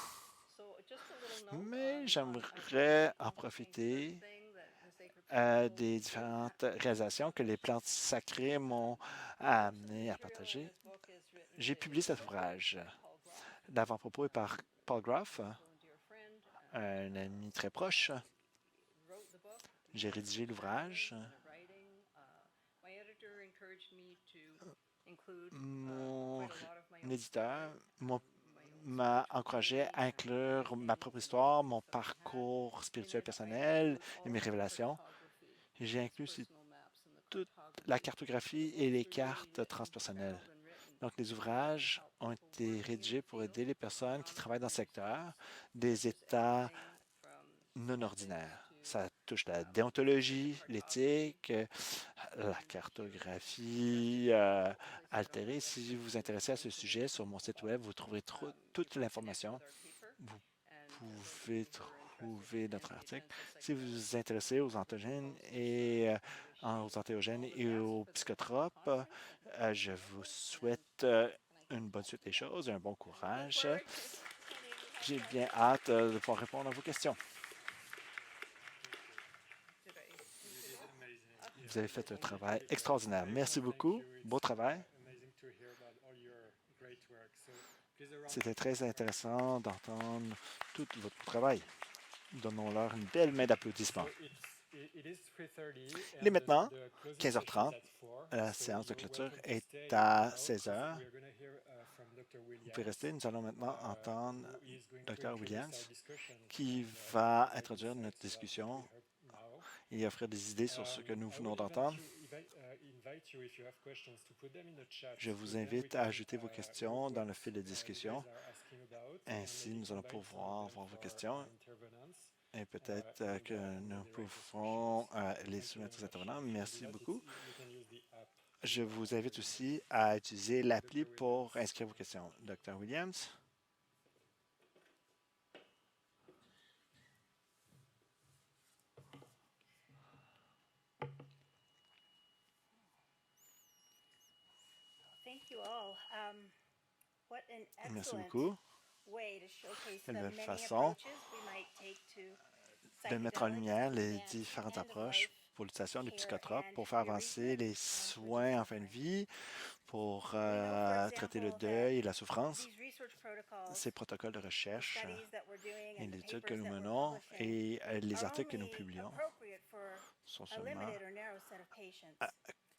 mais j'aimerais en profiter des différentes réalisations que les plantes sacrées m'ont amené à partager. J'ai publié cet ouvrage. L'avant-propos est par Paul Groff, un ami très proche. J'ai rédigé l'ouvrage. Mon éditeur m'a encouragé à inclure ma propre histoire, mon parcours spirituel personnel et mes révélations. J'ai inclus aussi toute la cartographie et les cartes transpersonnelles. Donc, les ouvrages ont été rédigés pour aider les personnes qui travaillent dans le secteur des états non ordinaires. Ça touche la déontologie, l'éthique, la cartographie altérée. Si vous vous intéressez à ce sujet, sur mon site web, vous trouverez toute l'information. Vous pouvez trouver notre article. Si vous vous intéressez aux enthogènes et aux antéogènes et aux psychotropes, je vous souhaite une bonne suite des choses et un bon courage. J'ai bien hâte de pouvoir répondre à vos questions. Vous avez fait un travail extraordinaire. Merci beaucoup. Beau travail. C'était très intéressant d'entendre tout votre travail. Donnons-leur une belle main d'applaudissement. Il est maintenant 15h30. La séance de clôture est à 16h. Vous pouvez rester. Nous allons maintenant entendre Dr. Williams qui va introduire notre discussion et offrir des idées sur ce que nous venons d'entendre. Je vous invite à ajouter vos questions dans le fil de discussion. Ainsi, nous allons pouvoir voir vos questions et peut-être que nous pouvons les soumettre aux intervenants. Merci beaucoup. Je vous invite aussi à utiliser l'appli pour inscrire vos questions. Dr. Williams. Merci beaucoup. Une belle façon de mettre en lumière les différentes approches pour l'utilisation des psychotropes, pour faire avancer les soins en fin de vie, pour traiter le deuil et la souffrance. Ces protocoles de recherche et les études que nous menons et les articles que nous publions sont seulement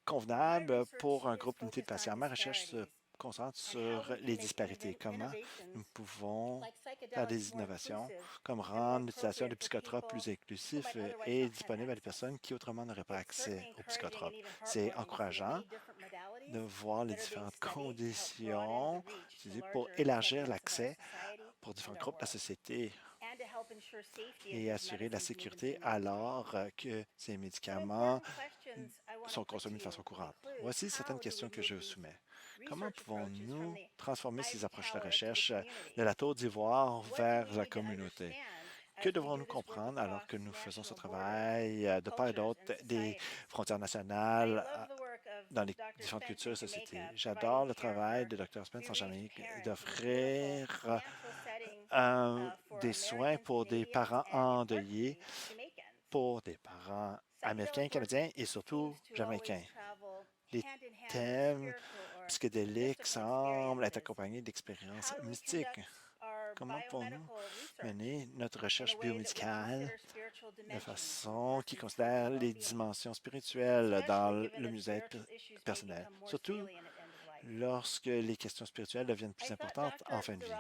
convenables pour un groupe limité de patients. Ma recherche se concentre sur les disparités. Comment nous pouvons faire des innovations, comme rendre l'utilisation des psychotropes plus inclusif et disponible à des personnes qui autrement n'auraient pas accès aux psychotropes. C'est encourageant de voir les différentes conditions utilisées pour élargir l'accès pour différents groupes de la société et assurer la sécurité alors que ces médicaments sont consommés de façon courante. Voici certaines questions que je vous soumets. Comment pouvons-nous transformer ces approches de recherche de la Tour d'Ivoire vers la communauté? Que devrons-nous comprendre alors que nous faisons ce travail de part et d'autre des frontières nationales dans les différentes cultures et sociétés? J'adore le travail de Dr. Spence en Jamaïque d'offrir des soins pour des parents endeuillés, pour des parents américains, canadiens et surtout jamaïcains. Les thèmes psychédéliques semblent être accompagnés d'expériences mystiques. Comment pouvons-nous mener notre recherche biomédicale de façon qui considère les dimensions spirituelles dans le mieux-être personnel, surtout lorsque les questions spirituelles deviennent plus importantes en fin de vie?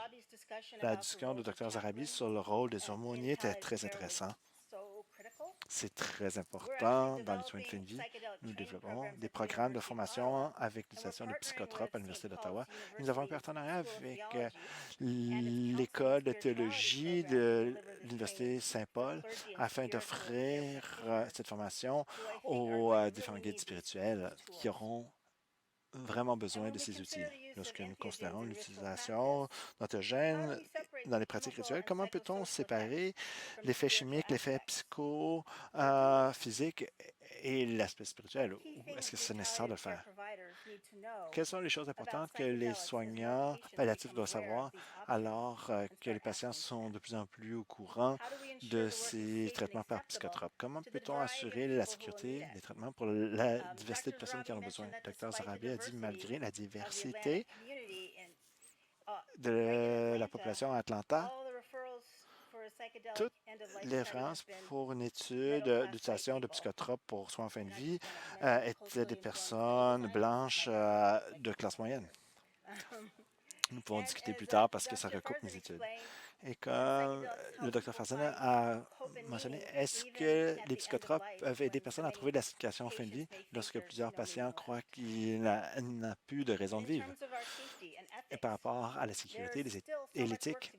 La discussion de Dr. Zarabi sur le rôle des aumôniers était très intéressante. C'est très important dans les soins de fin de vie. Nous développons des programmes de formation avec l'utilisation de psychotropes à l'Université d'Ottawa. Nous avons un partenariat avec l'École de théologie de l'Université Saint-Paul afin d'offrir cette formation aux différents guides spirituels qui auront vraiment besoin de ces outils. Lorsque nous considérons l'utilisation d'antiogènes dans les pratiques rituelles, comment peut-on séparer l'effet chimique, l'effet physique et l'aspect spirituel? Ou est-ce que c'est nécessaire de le faire? Quelles sont les choses importantes que les soignants palliatifs doivent savoir alors que les patients sont de plus en plus au courant de ces traitements par psychotropes? Comment peut-on assurer la sécurité des traitements pour la diversité de personnes qui en ont besoin? Dr. Zarabi a dit, malgré la diversité de la population à Atlanta, toutes les références pour une étude d'utilisation de psychotropes pour soins en fin de vie étaient des personnes blanches de classe moyenne. Nous pourrons discuter plus tard parce que ça recoupe mes études. Et comme le Dr. Farzana a mentionné, est-ce que les psychotropes peuvent aider les personnes à trouver de la signification en fin de vie lorsque plusieurs patients croient qu'il n'a plus de raison de vivre? Et par rapport à la sécurité et l'éthique,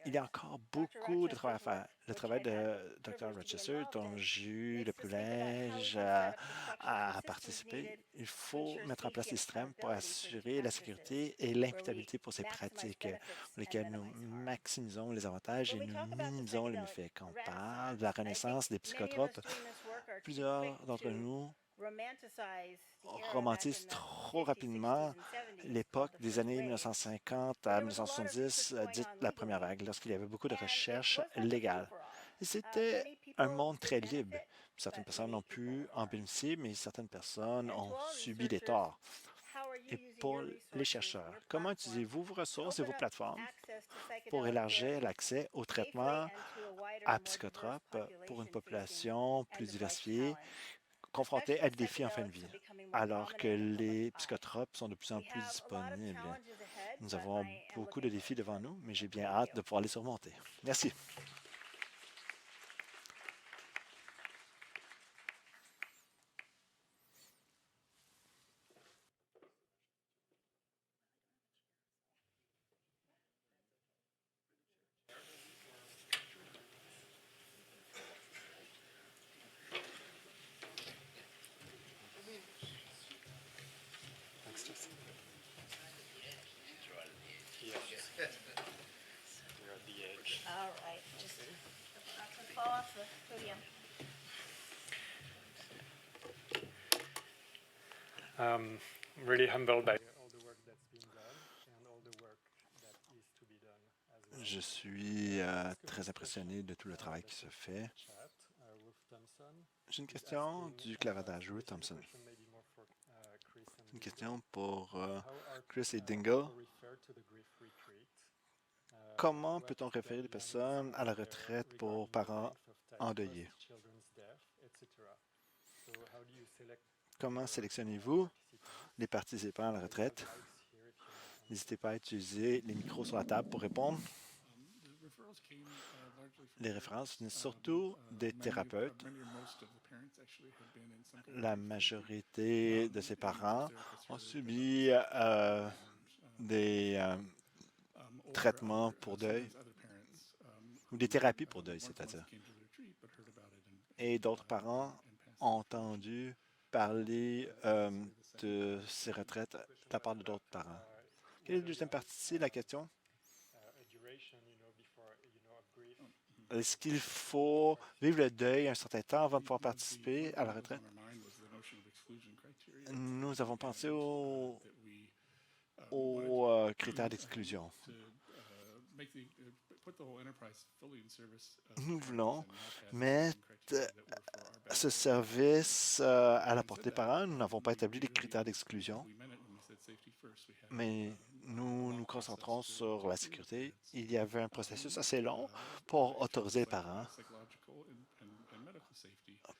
il y a encore beaucoup de travail à faire. Le travail de Dr. Rochester, dont j'ai eu le privilège à participer, il faut mettre en place des systèmes pour assurer la sécurité et l'imputabilité pour ces pratiques, pour lesquelles nous maximisons les avantages et nous minimisons les méfaits. Quand on parle de la renaissance des psychotropes, plusieurs d'entre nous romantisent trop rapidement l'époque des années 1950 à 1970, dite la première vague, lorsqu'il y avait beaucoup de recherches légales. Et c'était un monde très libre. Certaines personnes ont pu en bénéficier, mais certaines personnes ont subi des torts. Et pour les chercheurs, comment utilisez-vous vos ressources et vos plateformes pour élargir l'accès aux traitements à psychotropes pour une population plus diversifiée, confrontés à des défis en fin de vie, alors que les psychotropes sont de plus en plus disponibles? Nous avons beaucoup de défis devant nous, mais j'ai bien hâte de pouvoir les surmonter. Merci. All right, just fall off the podium. I'm really humbled by all the work that's been done and all the work that is to be done as well. Je suis très impressionné de tout le travail qui se fait. J'ai une question du clavardage, Ruth Thompson. C'est une question pour Chris et Dingle. Comment peut-on référer les personnes à la retraite pour parents endeuillés? Comment sélectionnez-vous les participants à la retraite? N'hésitez pas à utiliser les micros sur la table pour répondre. Les références venaient surtout des thérapeutes. La majorité de ces parents ont subi des traitements pour deuil, ou des thérapies pour deuil, c'est-à-dire. Et d'autres parents ont entendu parler de ces retraites de la part de d'autres parents. Quelle est la deuxième partie de la question? Est-ce qu'il faut vivre le deuil un certain temps avant de pouvoir participer à la retraite? Nous avons pensé aux critères d'exclusion. Nous voulons mettre ce service à la portée des parents. Nous n'avons pas établi les critères d'exclusion, mais nous nous concentrons sur la sécurité. Il y avait un processus assez long pour autoriser les parents,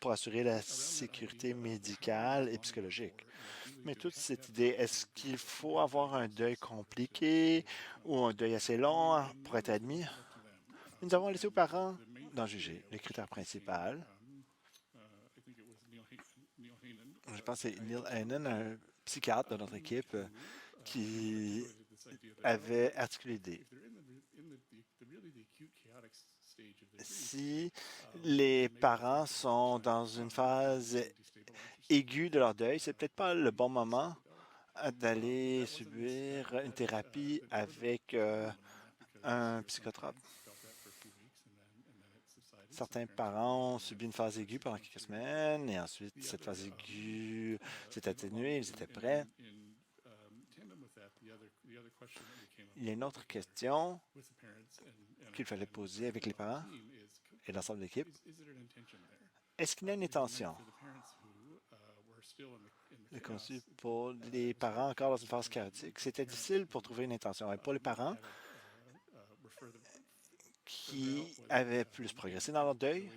pour assurer la sécurité médicale et psychologique. Mais toute cette idée, est-ce qu'il faut avoir un deuil compliqué ou un deuil assez long pour être admis? Nous avons laissé aux parents d'en juger. Le critère principal, je pense que c'est Neil Hannon, un psychiatre de notre équipe, qui avait articulé l'idée. Si les parents sont dans une phase aiguë de leur deuil, c'est peut-être pas le bon moment d'aller subir une thérapie avec un psychotrope. Certains parents ont subi une phase aiguë pendant quelques semaines et ensuite cette phase aiguë s'est atténuée, ils étaient prêts. Il y a une autre question qu'il fallait poser avec les parents et l'ensemble de l'équipe. Est-ce qu'il y a une intention de conçu pour les parents encore dans une phase chaotique? C'était difficile pour trouver une intention. Et pour les parents qui avaient plus progressé dans leur deuil,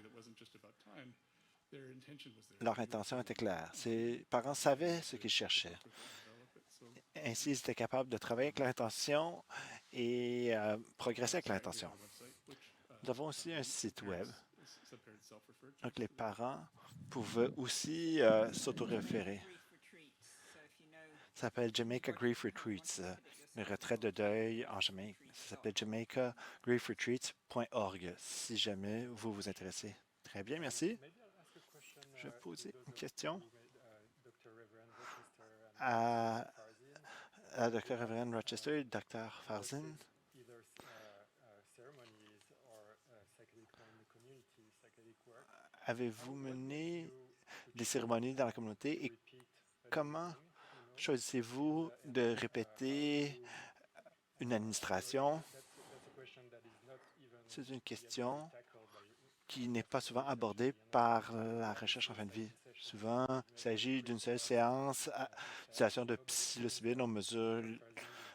leur intention était claire. Ces parents savaient ce qu'ils cherchaient. Ainsi, ils étaient capables de travailler avec leur intention et progresser avec leur intention. Nous avons aussi un site web. Donc, les parents pouvaient aussi s'auto-référer. Ça s'appelle Jamaica Grief Retreats, une retraite de deuil en Jamaïque. Ça s'appelle jamaicagriefretreats.org, si jamais vous vous intéressez. Très bien, merci. Je vais poser une question à Dr. Reverend Rochester et Dr. Farzin. Avez-vous mené des cérémonies dans la communauté et comment choisissez-vous de répéter une administration? C'est une question qui n'est pas souvent abordée par la recherche en fin de vie. Souvent, il s'agit d'une seule séance, situation de psilocybine. On mesure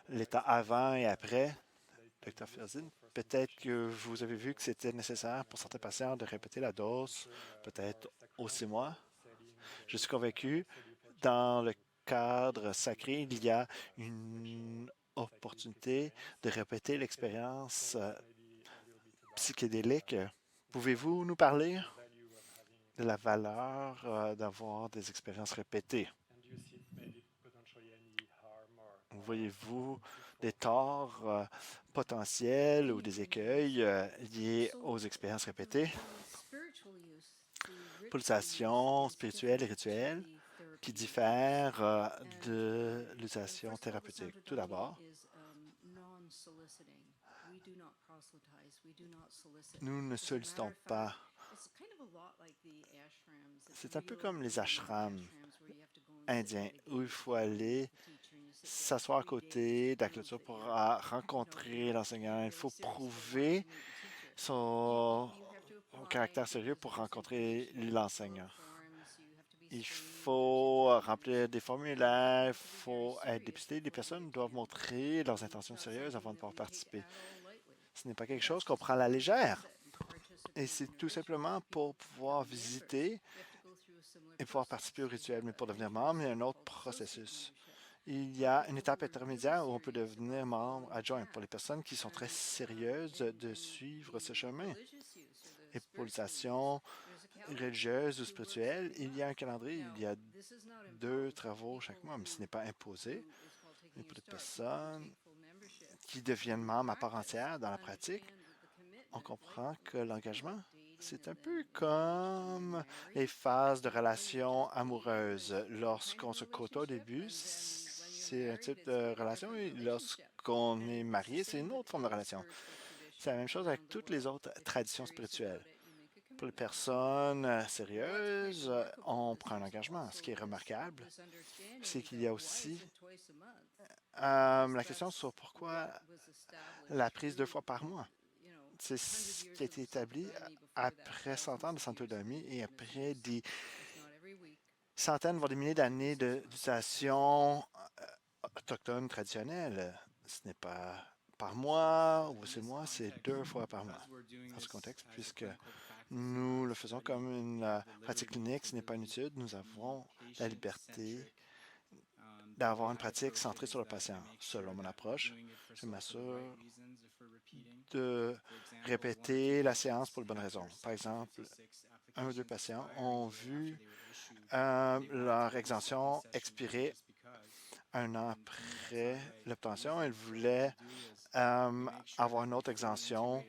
l'état avant et après. Dr. Ferzin, peut-être que vous avez vu que c'était nécessaire pour certains patients de répéter la dose, peut-être aux 6 mois. Je suis convaincu, dans le cadre sacré, il y a une opportunité de répéter l'expérience psychédélique. Pouvez-vous nous parler de la valeur d'avoir des expériences répétées? Voyez-vous des torts potentiels ou des écueils liés aux expériences répétées? Pulsations spirituelles et rituelles qui diffèrent de l'utilisation thérapeutique. Tout d'abord, nous ne sollicitons pas. C'est un peu comme les ashrams indiens où il faut aller s'asseoir à côté de la clôture pour rencontrer l'enseignant. Il faut prouver son caractère sérieux pour rencontrer l'enseignant. Il faut remplir des formulaires, il faut être dépisté. Les personnes doivent montrer leurs intentions sérieuses avant de pouvoir participer. Ce n'est pas quelque chose qu'on prend à la légère. Et c'est tout simplement pour pouvoir visiter et pouvoir participer au rituel. Mais pour devenir membre, il y a un autre processus. Il y a une étape intermédiaire où on peut devenir membre adjoint pour les personnes qui sont très sérieuses de suivre ce chemin. Et pour les stations religieuses ou spirituelles, il y a un calendrier, il y a 2 travaux chaque mois, mais ce n'est pas imposé. Mais pour les personnes qui deviennent membres à part entière dans la pratique, on comprend que l'engagement, c'est un peu comme les phases de relations amoureuses. Lorsqu'on se côtoie au début, c'est un type de relation et lorsqu'on est marié, c'est une autre forme de relation. C'est la même chose avec toutes les autres traditions spirituelles. Pour les personnes sérieuses, on prend un engagement. Ce qui est remarquable, c'est qu'il y a aussi la question sur pourquoi la prise 2 fois par mois. C'est ce qui a été établi après 100 ans de santodomie et après des centaines, voire des milliers d'années d'utilisation autochtone traditionnelle. Ce n'est pas par mois ou c'est mois, c'est 2 fois par mois. Dans ce contexte, puisque nous le faisons comme une pratique clinique, ce n'est pas une étude, nous avons la liberté d'avoir une pratique centrée sur le patient. Selon mon approche, je m'assure de répéter la séance pour de bonnes raisons. Par exemple, 1 ou 2 patients ont vu leur exemption expirer 1 an après l'obtention. Ils voulaient avoir une autre exemption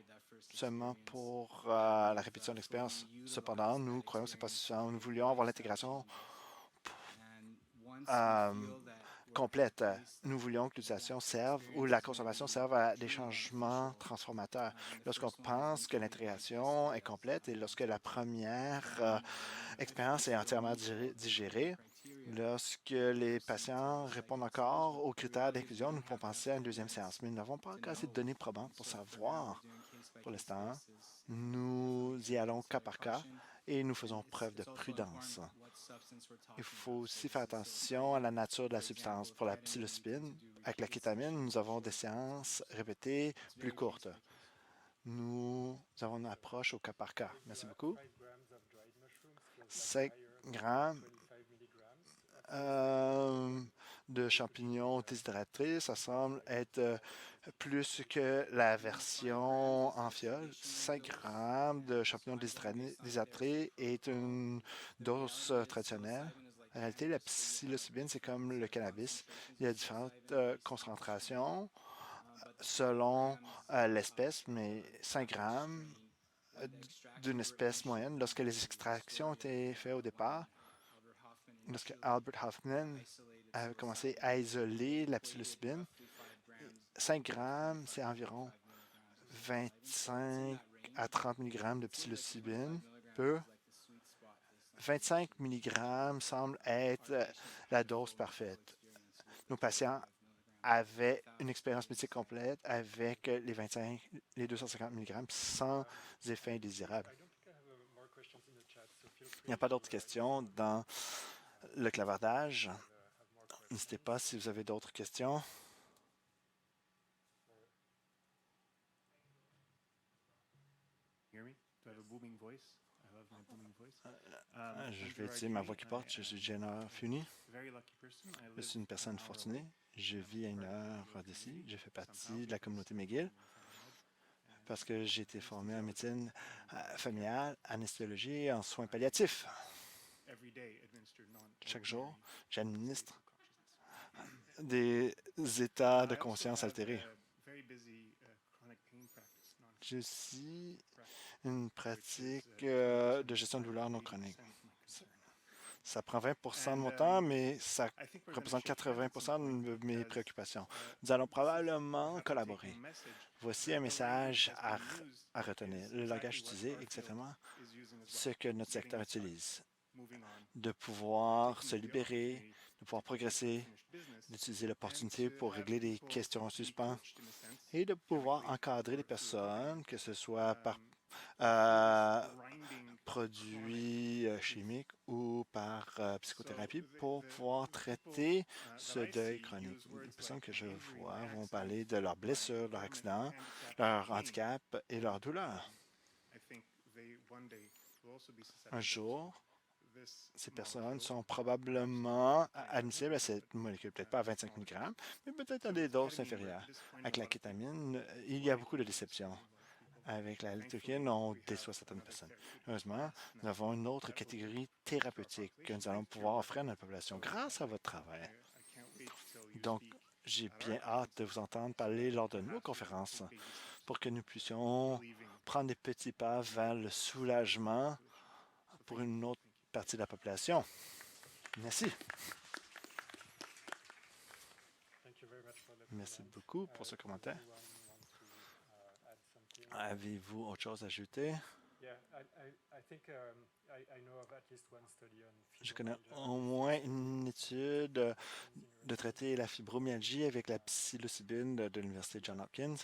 seulement pour la répétition de l'expérience. Cependant, nous croyons que ce n'est pas suffisant. Nous voulions avoir l'intégration complète. Nous voulions que l'utilisation serve ou la consommation serve à des changements transformateurs. Lorsqu'on pense que l'intégration est complète et lorsque la première expérience est entièrement digérée, lorsque les patients répondent encore aux critères d'inclusion, nous pouvons penser à une deuxième séance. Mais nous n'avons pas encore assez de données probantes pour savoir. Pour l'instant, nous y allons cas par cas et nous faisons preuve de prudence. Il faut aussi faire attention à la nature de la substance. Pour la psilocybine, avec la kétamine, nous avons des séances répétées plus courtes. Nous avons une approche au cas par cas. Merci beaucoup. 5 grammes de champignons déshydratés, ça semble être plus que la version en fiole. 5 grammes de champignons déshydratés est une dose traditionnelle. En réalité, la psilocybine, c'est comme le cannabis. Il y a différentes concentrations selon l'espèce, mais 5 grammes d'une espèce moyenne. Lorsque les extractions ont été faites au départ, lorsque Albert Hoffman a commencé à isoler la psilocybine, 5 grammes, c'est environ 25 à 30 mg de psilocybine. 25 mg semble être la dose parfaite. Nos patients avaient une expérience médicale complète avec les 250 mg sans effet indésirable. Il n'y a pas d'autres questions dans le clavardage. N'hésitez pas si vous avez d'autres questions. Je vais utiliser ma voix qui porte. Je suis Jenna Funi. Je suis une personne fortunée. Je vis à 1 heure d'ici. Je fais partie de la communauté McGill parce que j'ai été formé en médecine familiale, anesthésiologie et en soins palliatifs. Chaque jour, j'administre des états de conscience altérés. J'ai aussi une pratique de gestion de douleur non chronique. Ça prend 20 de mon temps, mais ça représente 80 de mes préoccupations. Nous allons probablement collaborer. Voici un message à retenir. Le langage utilisé est exactement ce que notre secteur utilise. De pouvoir se libérer, de pouvoir progresser, d'utiliser l'opportunité pour régler des questions en suspens et de pouvoir encadrer les personnes, que ce soit par produits chimiques ou par psychothérapie pour pouvoir traiter ce deuil chronique. Les personnes que je vois vont parler de leurs blessures, leurs accidents, leur handicap et leur douleur. Un jour, ces personnes sont probablement admissibles à cette molécule, peut-être pas à 25 mg, mais peut-être à des doses inférieures. Avec la kétamine, il y a beaucoup de déceptions. Avec la lidocaïne, on déçoit certaines personnes. Heureusement, nous avons une autre catégorie thérapeutique que nous allons pouvoir offrir à notre population grâce à votre travail. Donc, j'ai bien hâte de vous entendre parler lors de nos conférences pour que nous puissions prendre des petits pas vers le soulagement pour une autre partie de la population. Merci. Merci beaucoup pour ce commentaire. Avez-vous autre chose à ajouter? Je connais au moins une étude de traiter la fibromyalgie avec la psilocybine de l'Université Johns Hopkins.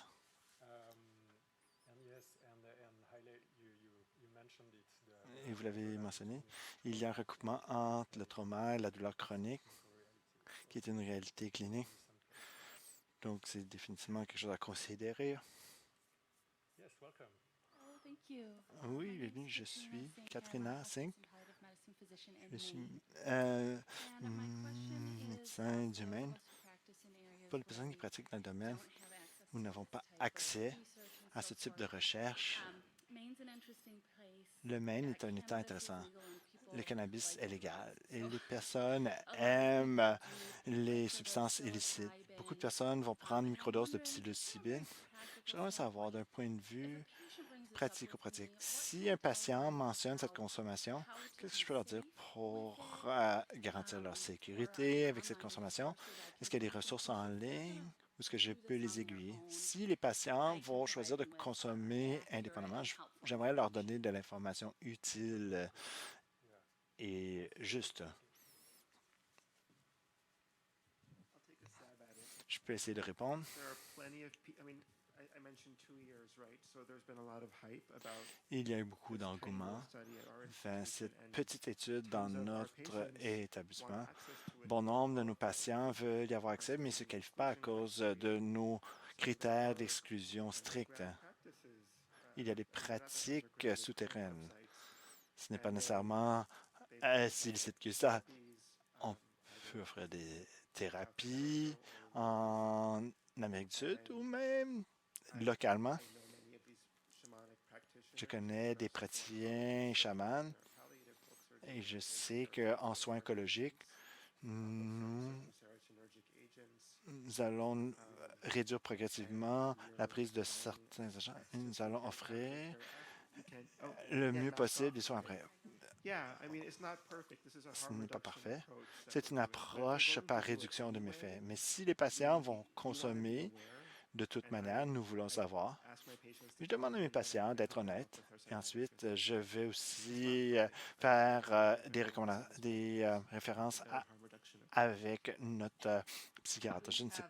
Et vous l'avez mentionné, il y a un recoupement entre le trauma et la douleur chronique, qui est une réalité clinique. Donc, c'est définitivement quelque chose à considérer. Oui, bienvenue. Je suis Katrina Singh. Je suis médecin du Maine. Pour les personnes qui pratiquent dans le domaine, nous n'avons pas accès à ce type de recherche. Le Maine est un État intéressant. Le cannabis est légal et les personnes aiment les substances illicites. Beaucoup de personnes vont prendre une microdose de psilocybine. J'aimerais savoir d'un point de vue pratico-pratique. Si un patient mentionne cette consommation, qu'est-ce que je peux leur dire pour garantir leur sécurité avec cette consommation? Est-ce qu'il y a des ressources en ligne ou est-ce que je peux les aiguiller? Si les patients vont choisir de consommer indépendamment, j'aimerais leur donner de l'information utile et juste. Je peux essayer de répondre. Il y a eu beaucoup d'engouement vers cette petite étude dans notre établissement. Bon nombre de nos patients veulent y avoir accès, mais ne se qualifient pas à cause de nos critères d'exclusion stricts. Il y a des pratiques souterraines. Ce n'est pas nécessairement si illicite que ça. On peut offrir des thérapies en Amérique du Sud ou même localement. Je connais des praticiens chamans et je sais qu'en soins écologiques, nous allons réduire progressivement la prise de certains agents et nous allons offrir le mieux possible des soins après. Ce n'est pas parfait. C'est une approche par réduction de méfaits. Mais si les patients vont consommer, de toute manière, nous voulons savoir. Je demande à mes patients d'être honnêtes. Et ensuite, je vais aussi faire des références avec notre psychiatre. Je ne sais